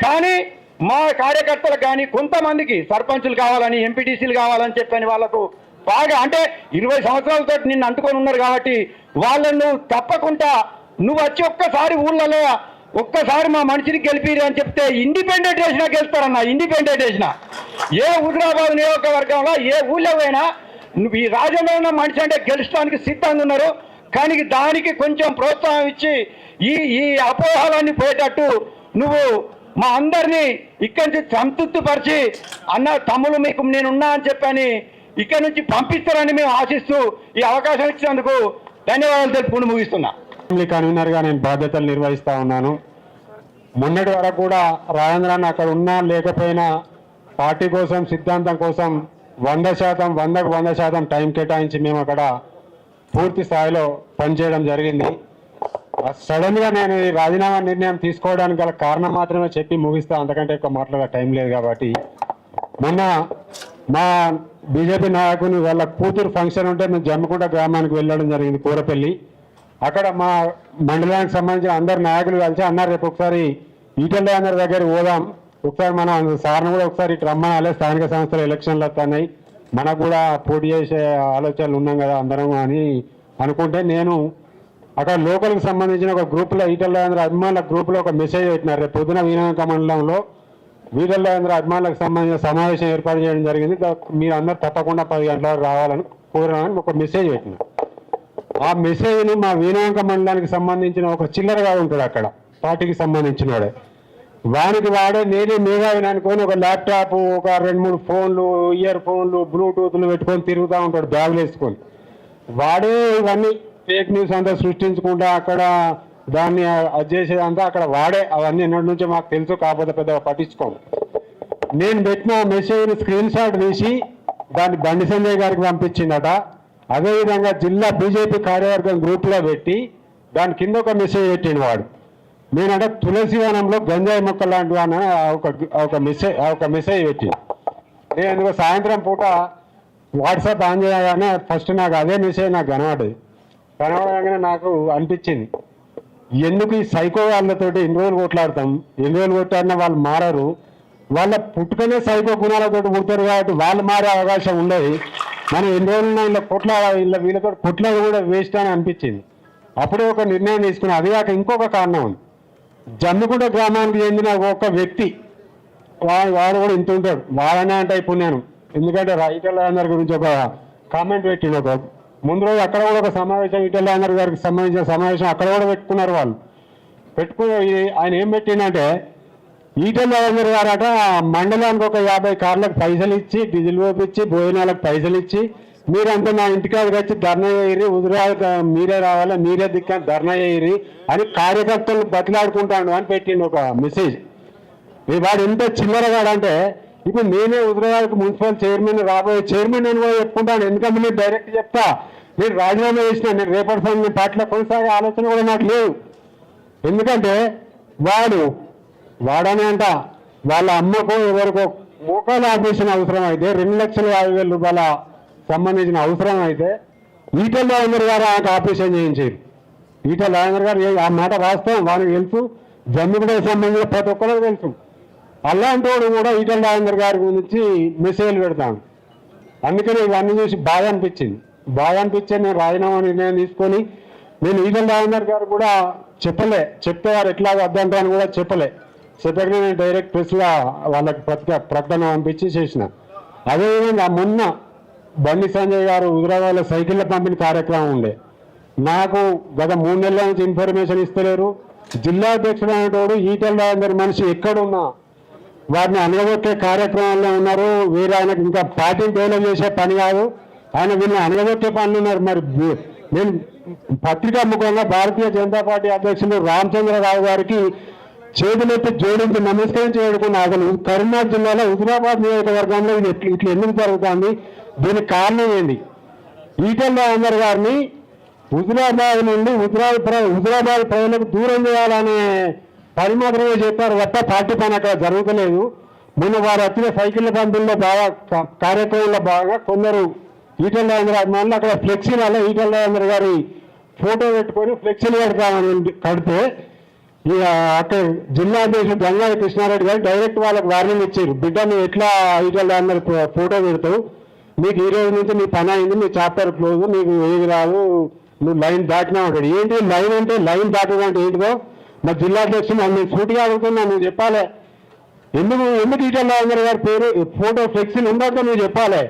కానీ మా కార్యకర్తలకు కానీ కొంతమందికి సర్పంచులు కావాలని, ఎంపీటీసీలు కావాలని చెప్పని వాళ్ళకు బాగా అంటే 20 సంవత్సరాలతో నిన్ను అంటుకొని ఉన్నారు. కాబట్టి వాళ్ళను తప్పకుండా నువ్వు వచ్చి ఒక్కసారి ఊళ్ళలో ఒక్కసారి మా మనిషిని గెలిపిరు అని చెప్తే ఇండిపెండెంట్ చేసినా గెలుస్తారన్న. ఇండిపెండెంట్ చేసినా ఏ హుజురాబాద్ నియోజకవర్గంలో ఏ ఊళ్ళో పోయినా నువ్వు ఈ రాజ్యంలో ఉన్న మనిషి అంటే గెలుచడానికి సిద్ధంగా ఉన్నారు. కానీ దానికి కొంచెం ప్రోత్సాహం ఇచ్చి ఈ అపోహలన్నీ పోయేటట్టు నువ్వు మా అందరినీ ఇక్కడి నుంచి సంతృప్తిపరిచి అన్న తమ్ముళ్ళు మీకు నేనున్నా అని చెప్పని ఇక్కడి నుంచి పంపిస్తారని మేము ఆశిస్తూ ఈ అవకాశం ఇచ్చినందుకు ధన్యవాదాలు తెలుపుకుంటూ ముగిస్తున్నా. కన్వీనర్గా నేను బాధ్యతలు నిర్వహిస్తూ ఉన్నాను. మొన్నటి వరకు కూడా రాజేంద్రాన్ని అక్కడ ఉన్నా లేకపోయినా పార్టీ కోసం, సిద్ధాంతం కోసం 100%, 100% టైం కేటాయించి మేము అక్కడ పూర్తి స్థాయిలో పనిచేయడం జరిగింది. సడన్గా నేను ఈ రాజీనామా నిర్ణయం తీసుకోవడానికి గల కారణం మాత్రమే చెప్పి ముగిస్తా, అంతకంటే ఎక్కువ మాట్లాడే టైం లేదు. కాబట్టి మొన్న మా బీజేపీ నాయకుని వాళ్ళ కూతురు ఫంక్షన్ ఉంటే మేము జమ్మికుంట గ్రామానికి వెళ్ళడం జరిగింది, కూరపల్లి. అక్కడ మా మండలానికి సంబంధించిన అందరు నాయకులు కలిసి అన్నారు, రేపు ఒకసారి ఈటెల అందరి దగ్గర పోదాం, ఒకసారి మన సార్ను కూడా ఒకసారి ఇటు రమ్మనాలి, స్థానిక సంస్థల ఎలక్షన్లు వస్తున్నాయి, మనకు కూడా పోటీ చేసే ఆలోచనలు ఉన్నాం కదా అందరం అని అనుకుంటే, నేను అక్కడ లోకల్కి సంబంధించిన ఒక గ్రూప్లో ఈటెల రాజేంద్ర అభిమానుల గ్రూప్లో ఒక మెసేజ్ పెట్టినారు. రేపు పొద్దున వీణాంక మండలంలో ఈటెల రాజేంద్ర అభిమానులకు సంబంధించిన సమావేశం ఏర్పాటు చేయడం జరిగింది, మీరు అందరూ తప్పకుండా 10 గంటల వరకు రావాలని కోరాలని ఒక మెసేజ్ పెట్టినారు. ఆ మెసేజ్ని మా వీణాంక మండలానికి సంబంధించిన ఒక చిల్లరగా ఉంటాడు అక్కడ పార్టీకి సంబంధించిన వాడే, వానికి వాడే నేనే మేధావిని అనుకొని ఒక ల్యాప్టాప్, ఒక 2-3 ఫోన్లు, ఇయర్ ఫోన్లు, బ్లూటూత్లు పెట్టుకొని తిరుగుతూ ఉంటాడు బ్యాగులు వేసుకొని. వాడే ఇవన్నీ ఫేక్ న్యూస్ అంతా సృష్టించుకుంటా అక్కడ దాన్ని అది చేసేదంతా అక్కడ వాడే. అవన్నీ ఎన్నటి నుంచో మాకు తెలుసు, కాకపోతే పెద్దగా పట్టించుకోము. నేను పెట్టిన మెసేజ్ని స్క్రీన్ షాట్ తీసి దాన్ని బండి సంజయ్ గారికి పంపించిందట. అదేవిధంగా జిల్లా బీజేపీ కార్యవర్గం గ్రూప్లో పెట్టి దాని కింద ఒక మెసేజ్ పెట్టిండు వాడు. నేనంట తులసివనంలో గంజాయి మొక్క లాంటి వాడిని ఒక మెసేజ్ పెట్టి నేను ఎందుకో సాయంత్రం పూట వాట్సాప్ ఆన్ చేయగానే ఫస్ట్ నాకు అదే మెసేజ్ నాకు కనబడగానే నాకు అనిపించింది, ఎందుకు ఈ సైకో వాళ్ళతోటి ఎన్ని రోజులు కొట్లాడతాం, ఎన్ని రోజులు కొట్లాడినా వాళ్ళు మారరు, వాళ్ళ పుట్టుకనే సైకో గుణాలతో పుడతారు కాబట్టి వాళ్ళు మారే అవకాశం ఉండదు. మనం ఎన్ని రోజులున్నా ఇలా వీళ్ళతో కొట్లాడు కూడా వేస్ట్ అని అనిపించింది. అప్పుడే ఒక నిర్ణయం తీసుకున్నా. అది కాక ఇంకొక కారణం ఉంది. జమ్మికుంట గ్రామానికి చెందిన ఒక వ్యక్తి వాడు కూడా ఇంత ఉంటాడు, వాడనే అంటే ఇప్పుడు నేను ఎందుకంటే ఈటెల రాజేందర్ గురించి ఒక కామెంట్ పెట్టిండు. ఒక ముందు రోజు అక్కడ కూడా ఒక సమావేశం, ఈటెల రాజేందర్ గారికి సంబంధించిన సమావేశం అక్కడ కూడా పెట్టుకున్నారు. వాళ్ళు పెట్టుకుని ఆయన ఏం పెట్టిండంటే, ఈటెల రాజేందర్ గారట మండలానికి ఒక 50 కార్లకు పైసలు ఇచ్చి, డీజిల్ పోపించి, భోజనాలకు పైసలు ఇచ్చి, మీరంతా నా ఇంటికాడికి వచ్చి ధర్నా చేయరి, హుజురాబాద్ మీరే రావాలి, మీరే దిక్కని ధర్నా చేయరి అని కార్యకర్తలు బతిలాడుకుంటాడు అని పెట్టిండు ఒక మెసేజ్. వాడు ఎంత చిల్లరగాడంటే, ఇప్పుడు నేనే హుజురాబాద్కి మున్సిపల్ చైర్మన్, రాబోయే చైర్మన్ అని కూడా చెప్పుకుంటాను. ఎందుకంటే నేను డైరెక్ట్ చెప్తా, నేను రాజీనామా చేసిన, నేను రేపటి సంగతి పార్టీలో కొనసాగే ఆలోచన కూడా నాకు లేదు. ఎందుకంటే వాడనే అంట వాళ్ళ అమ్మకో ఎవరికో మోకాలు ఆపరేషన్ అవసరం అయితే 2,50,000 రూపాయల సంబంధించిన అవసరం అయితే ఈటెల రాజేందర్ గారు ఆయనకు ఆపరేషన్ చేయించారు. ఈటెల రాజేందర్ గారు ఆ మాట వాస్తవం, వారికి తెలుసు, జమ్మిగూడకు సంబంధించిన ప్రతి ఒక్కరికి తెలుసు. అలాంటి వాడు కూడా ఈటెల రాజేందర్ గారి గురించి మెసేజ్లు పెడతాను. అందుకని ఇవన్నీ చూసి బాగా అనిపించింది. నేను రాజీనామా నిర్ణయం తీసుకొని నేను ఈటెల రాజేందర్ గారు కూడా చెప్తే వారు ఎట్లా వద్దంటారని కూడా చెప్పక నేను డైరెక్ట్ ప్రెస్లో వాళ్ళకి ప్రకటన పంపించి చేసిన. అదేవిధంగా మొన్న బండి సంజయ్ గారు హుజురాబాద్లో సైకిళ్ళ పంపిణీ కార్యక్రమం ఉండే, నాకు గత 3 నెలల నుంచి ఇన్ఫర్మేషన్ ఇస్తలేరు. జిల్లా అధ్యక్షుడు అనేటోడు ఈటెల రాజేందర్ మనిషి ఎక్కడున్నా వారిని అనగబెట్టే కార్యక్రమంలో ఉన్నారు. వీరు ఆయనకు ఇంకా పార్టీ డెవలప్ చేసే పని కాదు, ఆయన వీళ్ళని అనగబెట్టే పనులు ఉన్నారు. మరి నేను పత్రికా ముఖంగా భారతీయ జనతా పార్టీ అధ్యక్షులు రామచంద్రరావు గారికి చేతులెత్తి జోడించి నమస్కరించి వేడుకున్నా. అసలు కరీంనగర్ జిల్లాలో హుజురాబాద్ నియోజకవర్గంలో ఇది ఇట్లా ఎందుకు జరుగుతుంది, దీనికి కారణం ఏంటి? ఈటెల రాజేందర్ గారిని హుజురాబాద్ నుండి హుజురాబాద్ ప్రజలకు దూరం చేయాలనే పని మాత్రమే చెప్పారు తప్ప పార్టీ పని అక్కడ జరుగుతలేదు. మొన్న వారు వచ్చిన సైకిళ్ళ పంపిణీలో బాగా కార్యక్రమంలో బాగా కొందరు ఈటెల రాజేందర్ అభిమానులు అక్కడ ఫ్లెక్సీలలో ఈటెల రాజేందర్ గారి ఫోటో పెట్టుకొని ఫ్లెక్సీలు కడతామని కడితే ఇక అక్కడ జిల్లా అధ్యక్షుడు గంగా కృష్ణారెడ్డి గారు డైరెక్ట్ వాళ్ళకి వార్నింగ్ ఇచ్చారు, బిడ్డ నువ్వు ఎట్లా ఈటెల రాజేందర్ ఫోటో పెడతావు, నీకు ఈ రోజు నుంచి నీ పని అయింది, నీ చాప్టర్ క్లోజ్, నీకు ఏది రాదు, నువ్వు లైన్ దాటినా ఉంటాడు. ఏంటి లైన్ అంటే, లైన్ దాటడం అంటే ఏంటిదో మా జిల్లా అధ్యక్షుడు నేను సూటిగా అడుగుతున్నా, నువ్వు చెప్పాలి. ఎందుకు ఈటెల రాజేందర్ గారి పేరు ఫోటో ఫ్లెక్సీలు ఉండొద్దో నువ్వు చెప్పాలి.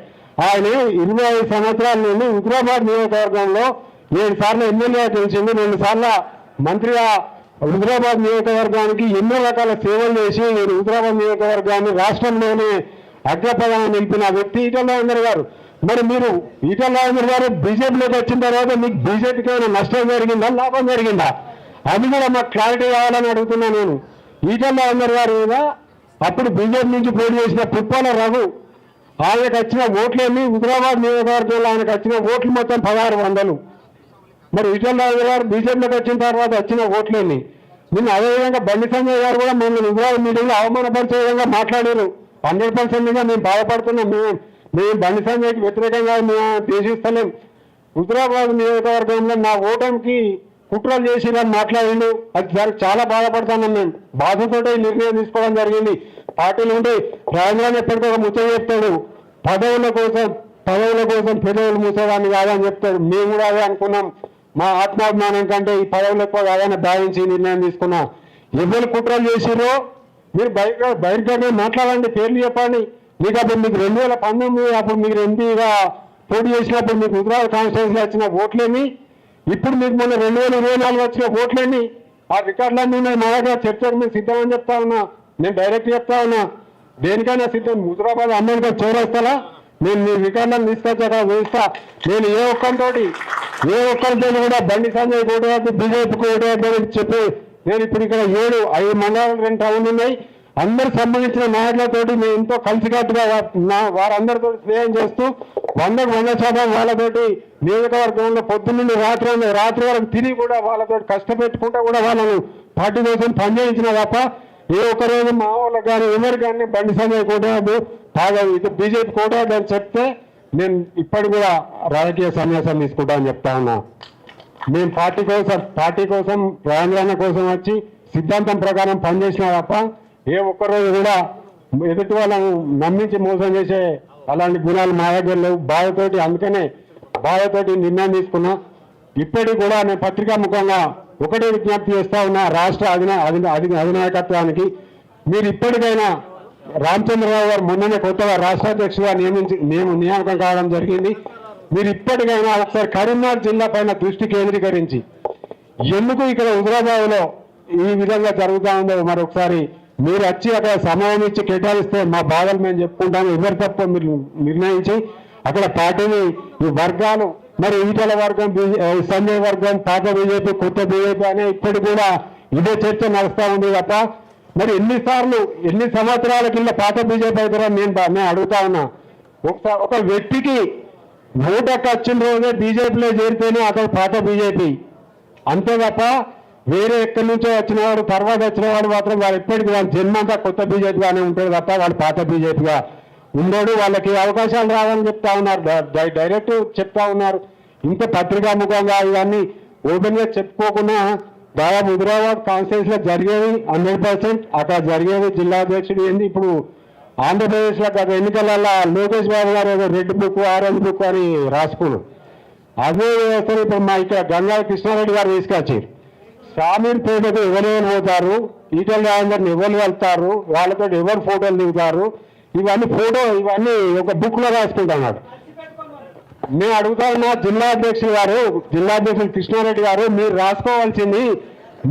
ఆయన 25 సంవత్సరాల నుండి హుజురాబాద్ నియోజకవర్గంలో 7 సార్లు ఎమ్మెల్యే గెలిచింది, 2 సార్లు మంత్రిగా హుజురాబాద్ నియోజకవర్గానికి ఎన్నో రకాల సేవలు చేసి నేను హుజురాబాద్ నియోజకవర్గాన్ని రాష్ట్రంలోనే అగ్రపదాన్ని నిలిపిన వ్యక్తి ఈటెల రాజేందర్ గారు. మరి మీరు ఈటెల రాజేందర్ గారు బీజేపీలోకి వచ్చిన తర్వాత మీకు బీజేపీకి ఏమైనా నష్టం జరిగిందా, లాభం జరిగిందా? అది కూడా మాకు క్లారిటీ కావాలని అడుగుతున్నా నేను. ఈటెల రాజేందర్ గారు మీద అప్పుడు బీజేపీ నుంచి పోటీ చేసిన పుప్పాల రఘు, ఆయనకు వచ్చిన ఓట్లేమి హుజురాబాద్ నియోజకవర్గంలో ఆయనకు వచ్చిన ఓట్లు మొత్తం 1600. మరి ఈటెల రాజేందర్ గారు బీజేపీలోకి వచ్చిన తర్వాత వచ్చిన ఓట్లేమి? నిన్న అదేవిధంగా బండి సంజయ్ గారు కూడా మేము హుజురాబాద్ మీటింగ్లో అవమానపరిచే విధంగా మాట్లాడారు. 100% మేము బాధపడుతున్నాం. మేము బండి సంజయ్కి వ్యతిరేకంగా మేము దేశిస్తలేం. హుజురాబాద్ నియోజకవర్గంలో నా ఓటమికి కుట్రలు చేసిరని మాట్లాడిండు. అది చాలా బాధపడుతున్నాం. మేము బాధతోటే నిర్ణయం తీసుకోవడం జరిగింది. పార్టీలు ఉంటే రాజధాని ఎప్పటికో ఒక ముచ్చట చెప్తాడు, పదవుల కోసం పెదవులు మూసేవాడిని కాదని చెప్తాడు. మేము కూడా అదే అనుకున్నాం. మా ఆత్మాభిమానం కంటే ఈ పదవులు ఎక్కువ కాదని భావించి నిర్ణయం తీసుకున్నాం. ఎవరు కుట్రలు చేసిరో మీరు బహిర్గతంగా మాట్లాడండి, పేర్లు చెప్పండి. మీకు అప్పుడు మీకు 2019 అప్పుడు మీరు ఎంపీగా పోటీ చేసినప్పుడు మీకు హుజురాబాద్ కాన్స్టిట్యూన్సీలో వచ్చిన ఓట్లేమి, ఇప్పుడు మీకు మొన్న 2024 వచ్చిన ఓట్లేమి, ఆ రికార్డులన్నీ ఉన్నాయి మా దగ్గర. చర్చకు మేము సిద్ధమని చెప్తా ఉన్నా, నేను డైరెక్ట్ చెప్తా ఉన్నా, దేనికైనా సిద్ధం. హుజురాబాద్ అంబేద్కర్ చౌరస్తాలా నేను మీ రికార్డులను తీసుకొచ్చాక వేస్తా. నేను ఏ ఒక్కరితో కూడా బండి సంజయ్ ఓటేద్దు, బీజేపీకి ఓటేద్దు అని చెప్పి నేను ఇప్పుడు ఇక్కడ 5 మండలాలు 2 టౌన్లు ఉన్నాయి. అందరు సంబంధించిన నాయకులతోటి మేము ఎంతో కలిసికట్టుగా వారందరితో స్నేహం చేస్తూ 100% వాళ్ళతోటి నియోజకవర్గంలో పొద్దున్నుండి రాత్రి వరకు తిరిగి కూడా వాళ్ళతో కష్టపెట్టుకుంటా కూడా వాళ్ళను పార్టీ కోసం పనిచేయించిన తప్ప ఏ ఒక్కరోజు మా వాళ్ళకి కానీ ఎవరికి కానీ బండి సంజయ్ కోటేయద్దు, బాగా ఇది బీజేపీ కోటేయద్దు అని చెప్తే నేను ఇప్పటికి కూడా రాజకీయ సన్యాసం తీసుకుంటా అని చెప్తా ఉన్నా. మేము పార్టీ కోసం రాజధాని కోసం వచ్చి సిద్ధాంతం ప్రకారం పనిచేసినా తప్ప ఏ ఒక్కరోజు కూడా ఎదుటి వాళ్ళను నమ్మించి మోసం చేసే అలాంటి గుణాలు మా దగ్గర లేవు. అందుకనే బాధతోటి నిర్ణయం తీసుకున్నా. ఇప్పటికి కూడా నేను పత్రికా ముఖంగా ఒకటే విజ్ఞప్తి చేస్తా ఉన్నా రాష్ట్ర అధినాయకత్వానికి, మీరు ఇప్పటికైనా రామచంద్రరావు గారు మొన్ననే కొత్తగా రాష్ట్ర అధ్యక్షుడిగా నియామకం కావడం జరిగింది. మీరు ఇప్పటికైనా ఒకసారి కరీంనగర్ జిల్లా పైన దృష్టి కేంద్రీకరించి ఎందుకు ఇక్కడ హుజురాబాద్లో ఈ విధంగా జరుగుతూ ఉందో మరొకసారి మీరు వచ్చి అక్కడ సమయం ఇచ్చి కేటాయిస్తే మా బాధలు మేము చెప్పుకుంటాము. ఎవరి తప్ప మీరు నిర్ణయించి అక్కడ పార్టీని ఈ వర్గాలు, మరి ఈటెల వర్గం, సంజయ్ వర్గం, పాత బీజేపీ, కొత్త బీజేపీ అనే ఇప్పటికి కూడా ఇదే చర్చ నడుస్తూ ఉంది తప్ప మరి ఎన్ని సంవత్సరాల కింద పాత బీజేపీ అయితే నేను అడుగుతా ఉన్నా. ఒక వ్యక్తికి ఓటకు వచ్చిన రోజే బీజేపీలో చేరితేనే అతను పాత బీజేపీ, అంతే తప్ప వేరే ఎక్కడి నుంచో వచ్చిన వాడు తర్వాత వచ్చిన వాడు మాత్రం వాళ్ళు ఎప్పటికీ వాళ్ళ జన్మంతా కొత్త బీజేపీగానే ఉంటాడు తప్ప వాళ్ళు పాత బీజేపీగా ఉండడు. వాళ్ళకి అవకాశాలు రావాలని చెప్తా ఉన్నారు, డైరెక్ట్ చెప్తా ఉన్నారు. ఇంత పత్రికా ముఖంగా ఇవన్నీ ఓపెన్గా చెప్పుకోకుండా దాదాపు హుజురాబాద్ కాన్స్టిట్యూన్సీలో జరిగేవి 100%, అక్కడ జరిగేవి జిల్లా అధ్యక్షుడు ఏంది. ఇప్పుడు ఆంధ్రప్రదేశ్లో గత ఎన్నికలలో లోకేష్ బాబు గారు ఏదో రెడ్ బుక్, ఆరెంజ్ బుక్ అని రాసుకున్నాడు. అదే వ్యవస్థను ఇప్పుడు మా ఇక్కడ గంగా కృష్ణారెడ్డి గారు తీసుకొచ్చారు. షామీర్పేటకు ఎవరు పోతారు, ఈటెల రాజేందర్ని ఎవరు వెళ్తారు, వాళ్ళతో ఎవరు ఫోటోలు దిగుతారు, ఇవన్నీ ఒక బుక్లో రాసుకుంటున్నాడు. నేను అడుగుతా ఉన్నా జిల్లా అధ్యక్షుడు కృష్ణారెడ్డి గారు, మీరు రాసుకోవాల్సింది,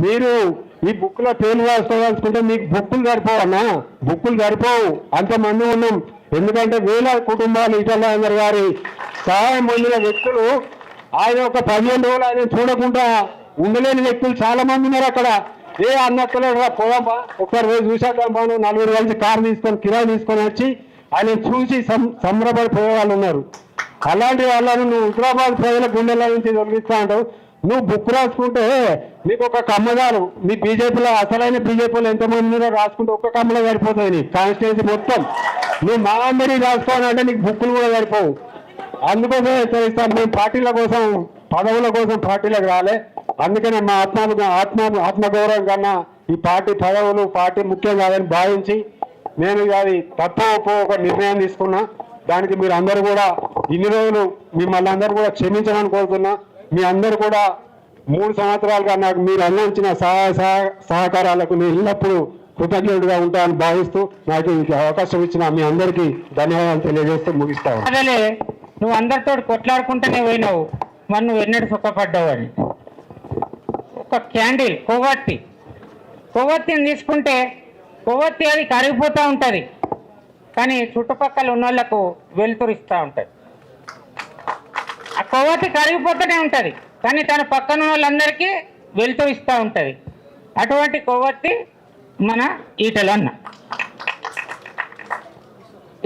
మీరు ఈ బుక్లో పేర్లు రాసుకోవాల్సుకుంటే మీకు బుక్కులు సరిపోవన్నా, బుక్కులు సరిపోవు, అంతమంది ఉన్నాం. ఎందుకంటే వేల కుటుంబాలు ఈటల రాజేందర్ గారి సహాయం పొందిన వ్యక్తులు, ఆయన ఒక 15 రోజులు ఆయన చూడకుండా ఉండలేని వ్యక్తులు చాలా మంది ఉన్నారు అక్కడ. ఏ అన్నక్కలే పోదామా ఒక్కరు రోజు చూసాక మనం 4 కలిసి కారు తీసుకొని కిరాయి తీసుకొని వచ్చి ఆయన చూసి సంబరపడిపోయే వాళ్ళు ఉన్నారు. అలాంటి వాళ్ళను నువ్వు హుజరాబాద్ ప్రజల గుండెల నుంచి తొలగిస్తా అంటావు. నువ్వు బుక్ రాసుకుంటే నీకు ఒక కమ్మదారు, మీ బీజేపీలో అసలైన బీజేపీలో ఎంతమంది రాసుకుంటే ఒక్క కమ్మలో సరిపోతుంది నీ కాన్స్టిట్యున్సీ మొత్తం. నువ్వు మా అందరి రాసుకోవాలంటే నీకు బుక్కులు కూడా సరిపోవు. అందుకోసమే హెచ్చరిస్తాను, మేము పార్టీల కోసం పదవుల కోసం పార్టీలకు రాలే. అందుకనే మా ఆత్మగౌరవం కన్నా ఈ పార్టీ పదవులు పార్టీ ముఖ్యం కాదని భావించి నేను అది తప్ప ఒక నిర్ణయం తీసుకున్నా. దానికి మీరు అందరూ కూడా ఇన్ని రోజులు మిమ్మల్ని అందరూ కూడా క్షమించమని కోరుతున్నా. మీ అందరూ కూడా 3 సంవత్సరాలుగా నాకు మీరు అందించిన సహకారాలకు నేను ఎల్లప్పుడూ కృతజ్ఞుడిగా ఉంటానని భావిస్తూ నాకు ఈ అవకాశం ఇచ్చిన మీ అందరికీ ధన్యవాదాలు తెలియజేస్తూ ముగిస్తాను. అదేలే, నువ్వు అందరితో కొట్లాడుకుంటూనే పోయినావు, మరి నువ్వు ఎన్నడూ సుఖపడ్డావు అని. ఒక క్యాండిల్ కొవ్వొత్తిని తీసుకుంటే కొవ్వొత్తి అది కరిగిపోతూ ఉంటుంది, కానీ చుట్టుపక్కల ఉన్న వాళ్ళకు వెలుతురిస్తూ ఉంటుంది. ఆ కొవ్వొత్తి కరిగిపోతూనే ఉంటుంది, కానీ తన పక్కన వాళ్ళందరికీ వెలుతురిస్తూ ఉంటుంది. అటువంటి కొవ్వొత్తి మన ఈటల అన్న.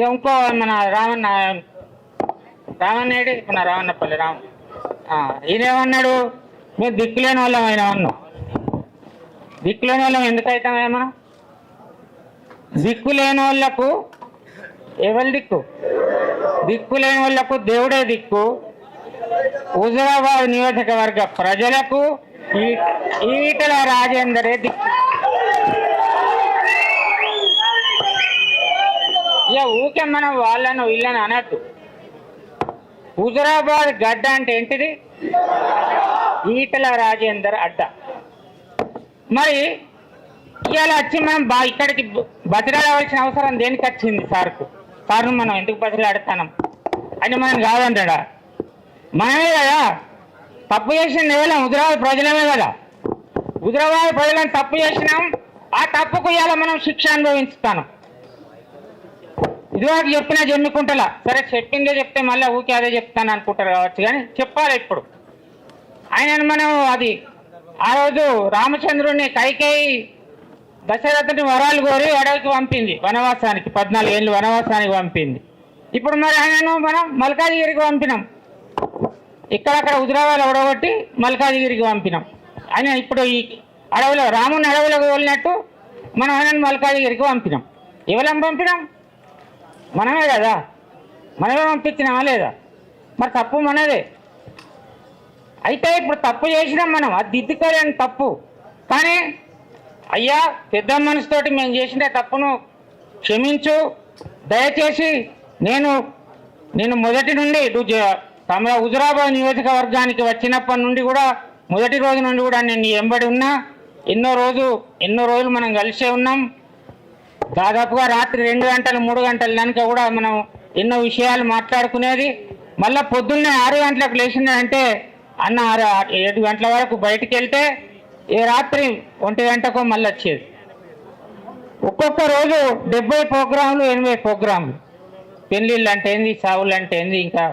ఇంకో మన రామన్నేడి మన రావన్నపల్లి ఈయనేమన్నాడు, మేము దిక్కులేని వాళ్ళం అయినా అన్నాం. దిక్కులేని వాళ్ళం ఎందుకు అవుతామే మనం? దిక్కులేని వాళ్ళకు ఎవరి దిక్కు? దిక్కులేని వాళ్ళకు దేవుడే దిక్కు. హుజరాబాద్ నియోజకవర్గ ప్రజలకు ఈటల రాజేందరే దిక్కు. ఇక ఊకే మనం వాళ్ళను వీళ్ళని అనద్దు. హుజరాబాద్ గడ్డ అంటే ఏంటిది? ఈటల రాజేందర్ అడ్డ. మరి ఇవాళ వచ్చి మనం ఇక్కడికి బతిలాడవలసిన అవసరం దేనికి వచ్చింది? సార్ను మనం ఎందుకు బతిలాడుతున్నాం అని మనం కాదంటాడా? మనమే కదా తప్పు చేసింది, ఎవరు? హుజరాబాద్ ప్రజలమే కదా. హుజరాబాద్ ప్రజలను తప్పు చేసినాం, ఆ తప్పుకు ఇవాళ మనం శిక్ష అనుభవిస్తాను. ఇదివరకు చెప్పినా జమ్మికుంటలా, సరే చెప్పిందే చెప్తే మళ్ళీ ఊకే అదే చెప్తాను అనుకుంటారు కావచ్చు, కానీ చెప్పాలి ఇప్పుడు. ఆయనను మనం అది ఆ రోజు రామచంద్రుడిని కైకేయి దశరథుని వరాలు కోరి అడవికి పంపింది, వనవాసానికి 14 ఏళ్ళు వనవాసానికి పంపింది. ఇప్పుడు మరి ఆయనను మనం మల్కాజిగిరికి పంపినాం. ఇక్కడక్కడ హుజరాబాద్ ఒడగొట్టి మల్కాజిగిరికి పంపినాం. ఆయన ఇప్పుడు ఈ అడవిలో రాముని అడవిలోకి వెళ్ళినట్టు మనం ఆయనను మల్కాజిగిరికి పంపినాం. ఎవరం పంపినాం? మనమే కదా. మనమే పంపించినామా లేదా? మరి తప్పు మనదే. అయితే ఇప్పుడు తప్పు చేసినాం మనం, అది దిద్దుకోలేని తప్పు. కానీ అయ్యా పెద్ద మనసుతోటి మేము చేసిన తప్పును క్షమించు, దయచేసి నేను మొదటి నుండి హుజరాబాద్ నియోజకవర్గానికి వచ్చినప్పటి నుండి కూడా మొదటి రోజు నుండి కూడా నేను ఎంబడి ఉన్నా. ఎన్నో రోజులు మనం కలిసే ఉన్నాం. దాదాపుగా రాత్రి 2 గంటలు 3 గంటల దానిక కూడా మనం ఎన్నో విషయాలు మాట్లాడుకునేది. మళ్ళీ పొద్దున్నే 6 గంటలకు లేచిందంటే అన్న 7 గంటల వరకు బయటికి వెళ్తే రాత్రి 1 గంటకో మళ్ళీ వచ్చేది. ఒక్కొక్క రోజు 70 ప్రోగ్రాంలు 80 ప్రోగ్రాంలు. పెళ్ళిళ్ళు అంటే ఏంది, సావులు అంటే ఏంది, ఇంకా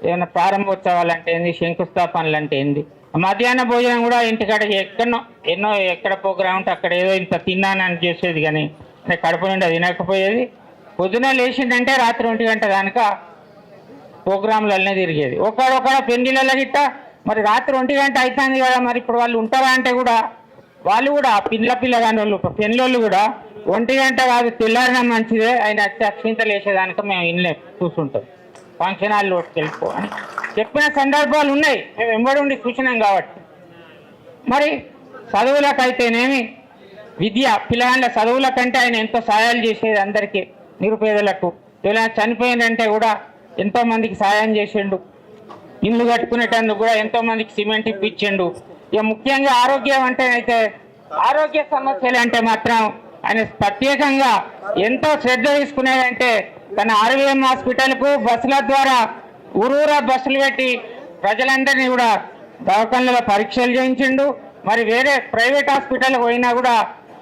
ఏమైనా ప్రారంభోత్సవాలు అంటే ఏంది, శంకుస్థాపనలు అంటే ఏంది. మధ్యాహ్న భోజనం కూడా ఇంటికాడ ఎక్కడ ప్రోగ్రాం ఉంటే అక్కడ ఏదో ఇంత తిన్నానని చేసేది, కానీ కడుపు నుండి తినకపోయేది. పొద్దున లేచిందంటే రాత్రి 1 గంట దానిక ప్రోగ్రాంలనే తిరిగేది. ఒకడొక్కడ పెళ్ళిళ్ళ గిట్ట మరి రాత్రి 1 గంట అవుతుంది కదా, మరి ఇప్పుడు వాళ్ళు ఉంటారా అంటే కూడా వాళ్ళు కూడా పిల్లగాని వాళ్ళు పెళ్ళోళ్ళు కూడా 1 గంట కాదు తెల్లారినా మంచిదే, ఆయన అక్షింతలు వేసేదానిక మేము ఇన్లే చూస్తుంటాం, ఫంక్షన్ హాల్లో వెళ్ళిపో అని చెప్పిన సందర్భాలు ఉన్నాయి. మేము వెంబడి ఉండి చూసినాం కాబట్టి. మరి చదువులకైతేనేమి పిల్లగాళ్ళ చదువుల కంటే ఆయన ఎంతో సాయాలు చేసేది అందరికీ, నిరుపేదలకు. ఎవరైనా చనిపోయిందంటే కూడా ఎంతో మందికి సాయం చేసిండు. ఇల్లు కట్టుకునేటందుకు కూడా ఎంతో మందికి సిమెంట్ ఇప్పించిండు. ఇక ముఖ్యంగా ఆరోగ్యం అంటే అయితే ఆరోగ్య సమస్యలు అంటే మాత్రం ఆయన ప్రత్యేకంగా ఎంతో శ్రద్ధ తీసుకునేదంటే తన ఆర్వీఎం హాస్పిటల్కు బస్సుల ద్వారా ఊరూరా బస్సులు పెట్టి ప్రజలందరినీ కూడా దవాఖానలో పరీక్షలు చేయించిండు. మరి వేరే ప్రైవేట్ హాస్పిటల్ పోయినా కూడా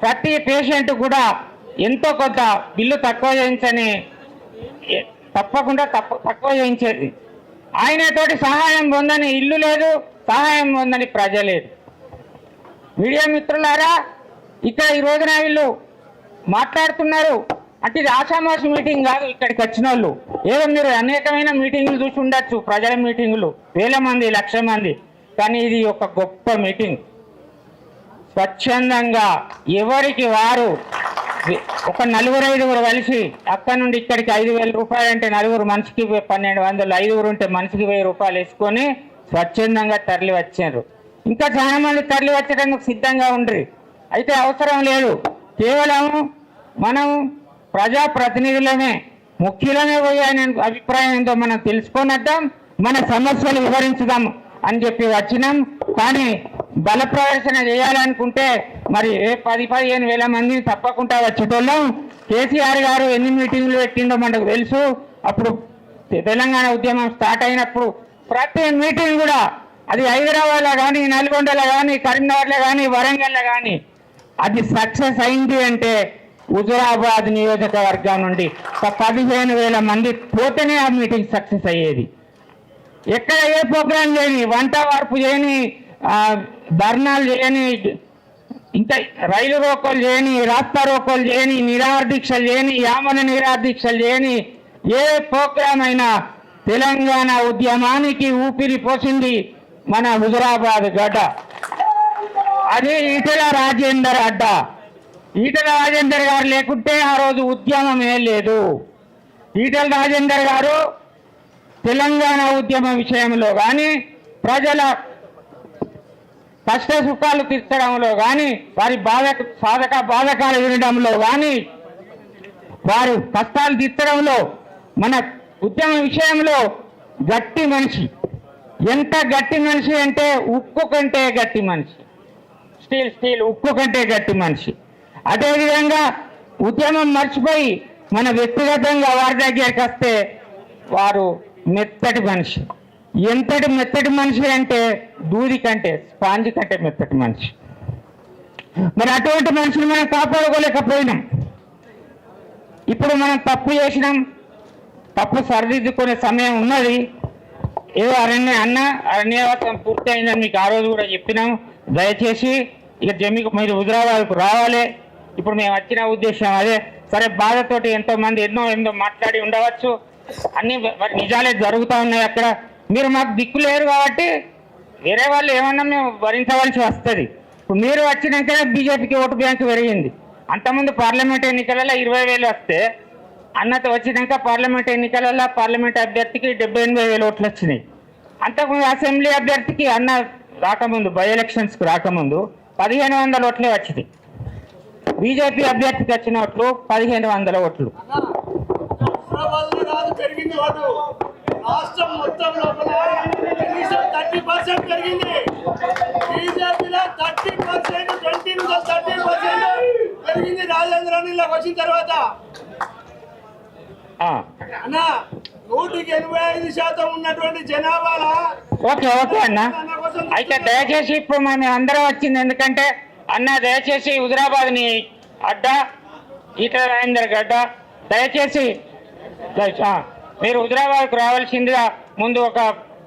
ప్రతి పేషెంట్ కూడా ఎంతో కొంత బిల్లు తక్కువ చేయించని తప్పకుండా తక్కువ చేయించేది. ఆయనతోటి సహాయం పొందని ఇల్లు లేదు, సహాయం పొందని ప్రజ లేదు. మీడియా మిత్రులారా, ఇక్కడ ఈ రోజున వీళ్ళు మాట్లాడుతున్నారు అంటే ఇది ఆషామాషి మీటింగ్ కాదు. ఇక్కడికి వచ్చిన వాళ్ళు ఏదో మీరు అనేకమైన మీటింగులు చూసి ఉండొచ్చు, ప్రజల మీటింగులు, వేల మంది, లక్ష మంది. కానీ ఇది ఒక గొప్ప మీటింగ్. స్వచ్ఛందంగా ఎవరికి వారు ఒక 4-5 కలిసి అక్కడ నుండి ఇక్కడికి 5,000 రూపాయలు అంటే నలుగురు మనిషికి 1,200, 5 ఉంటే మనిషికి 1,000 రూపాయలు వేసుకొని స్వచ్ఛందంగా తరలి వచ్చారు. ఇంకా చాలా మంది తరలి వచ్చేటందుకు సిద్ధంగా ఉండ్రి. అయితే అవసరం లేదు, కేవలం మనం ప్రజాప్రతినిధులమే, ముఖ్యులమే పోయి ఆయన అభిప్రాయం ఏంటో మనం తెలుసుకొనిద్దాం, మన సమస్యలు వివరించుదాం అని చెప్పి వచ్చినాం. కానీ బల ప్రదర్శన చేయాలనుకుంటే మరి 10-15 వేల మందిని తప్పకుండా వచ్చేటోళ్ళం. కేసీఆర్ గారు ఎన్ని మీటింగ్లు పెట్టిండో మనకు తెలుసు. అప్పుడు తెలంగాణ ఉద్యమం స్టార్ట్ అయినప్పుడు ప్రతి మీటింగ్ కూడా అది హైదరాబాద్లో కానీ, నల్గొండలో కానీ, కరీంనగర్లో కానీ, వరంగల్లో కానీ అది సక్సెస్ అయింది అంటే హుజురాబాద్ నియోజకవర్గం నుండి 15,000 మంది పోతేనే ఆ మీటింగ్ సక్సెస్ అయ్యేది. ఎక్కడ ఏ ప్రోగ్రాం చేయని, వంట వార్పు చేయని, ధర్నాలు చేయని, ఇంకా రైలు రోకోలు చేయని, రాస్తా రోకోలు చేయని, నిరాహార దీక్షలు చేయని, యామన నిరాహార దీక్షలు చేయని ఏ ప్రోగ్రాం అయినా తెలంగాణ ఉద్యమానికి ఊపిరి పోసింది మన హుజురాబాద్ గడ్డ. అది ఈటెల రాజేందర్ అడ్డ. ఈటెల రాజేందర్ గారు లేకుంటే ఆ రోజు ఉద్యమమే లేదు. ఈటెల రాజేందర్ గారు తెలంగాణ ఉద్యమ విషయంలో కానీ, ప్రజల కష్ట సుఖాలు తీర్చడంలో కానీ, వారి బాధకాలు వినడంలో కానీ, వారి కష్టాలు తీర్చడంలో, మన ఉద్యమ విషయంలో గట్టి మనిషి. ఎంత గట్టి మనిషి అంటే ఉక్కు కంటే గట్టి మనిషి. స్టీల్ ఉక్కు కంటే గట్టి మనిషి. అదేవిధంగా ఉద్యమం మర్చిపోయి మన వ్యక్తిగతంగా వారి దగ్గరికి వస్తే వారు మెత్తటి మనిషి. ఎంతటి మెత్తటి మనిషి అంటే దూది కంటే, స్పాంజ్ కంటే మెత్తటి మనిషి. మరి అటువంటి మనిషిని మనం కాపాడుకోలేకపోయినాం. ఇప్పుడు మనం తప్పు చేసినాం, తప్పు సరిదిద్దుకునే సమయం ఉన్నది. ఏదో అరణ్యవాసం పూర్తి అయిందని మీకు ఆ రోజు కూడా చెప్పినాం. దయచేసి ఇక జమ్మికి మీరు హుజురాబాద్కు రావాలి. ఇప్పుడు మేము వచ్చిన ఉద్దేశం అదే. సరే, బాధతోటి ఎంతో మంది ఎన్నో మాట్లాడి ఉండవచ్చు, అన్ని మరి నిజాలే జరుగుతూ ఉన్నాయి అక్కడ. మీరు మాకు దిక్కు లేరు కాబట్టి వేరే వాళ్ళు ఏమన్నా మేము భరించవలసి వస్తుంది. ఇప్పుడు మీరు వచ్చినాకనే బీజేపీకి ఓటు బ్యాంకు పెరిగింది. అంతకుముందు పార్లమెంట్ ఎన్నికలలో 20,000 వస్తే అన్నతో వచ్చినాక పార్లమెంట్ ఎన్నికలలో పార్లమెంట్ అభ్యర్థికి 78,000 ఓట్లు వచ్చినాయి. అంతకుముందు అసెంబ్లీ అభ్యర్థికి అన్న రాకముందు, బై ఎలక్షన్స్కి రాకముందు 1,500 ఓట్లే వచ్చింది. బీజేపీ అభ్యర్థికి వచ్చిన ఓట్లు 1,500 ఓట్లు. రాష్ట్రం మొత్తం లోపల కనీసం 30% పెరిగింది. బీజేపీలో 30%, 20 నుంచి 30% పెరిగింది రాజేంద్రనిలోకి వచ్చిన తర్వాత. అన్న 185% ఉన్నటువంటి జనాభాలో ఓకే అన్న. అయితే దయచేసి ఇప్పుడు మనం అందరం వచ్చింది ఎందుకంటే అన్న, దయచేసి హుజురాబాద్ని అడ్డ, ఈటెల రాజేందర్ గడ్డ, దయచేసి మీరు హుజురాబాద్కు రావాల్సిందిగా ముందు ఒక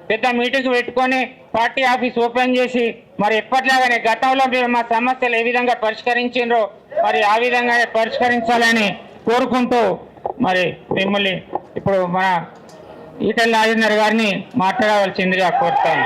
పెద్ద మీటింగ్ పెట్టుకొని పార్టీ ఆఫీస్ ఓపెన్ చేసి మరి ఎప్పటిలాగానే గతంలో మీరు మా సమస్యలు ఏ విధంగా పరిష్కరించారో మరి ఆ విధంగానే పరిష్కరించాలని కోరుకుంటూ మరి మిమ్మల్ని ఇప్పుడు మన ఈటెల రాజేందర్ గారిని మాట్లాడవలసిందిగా కోరుతాను.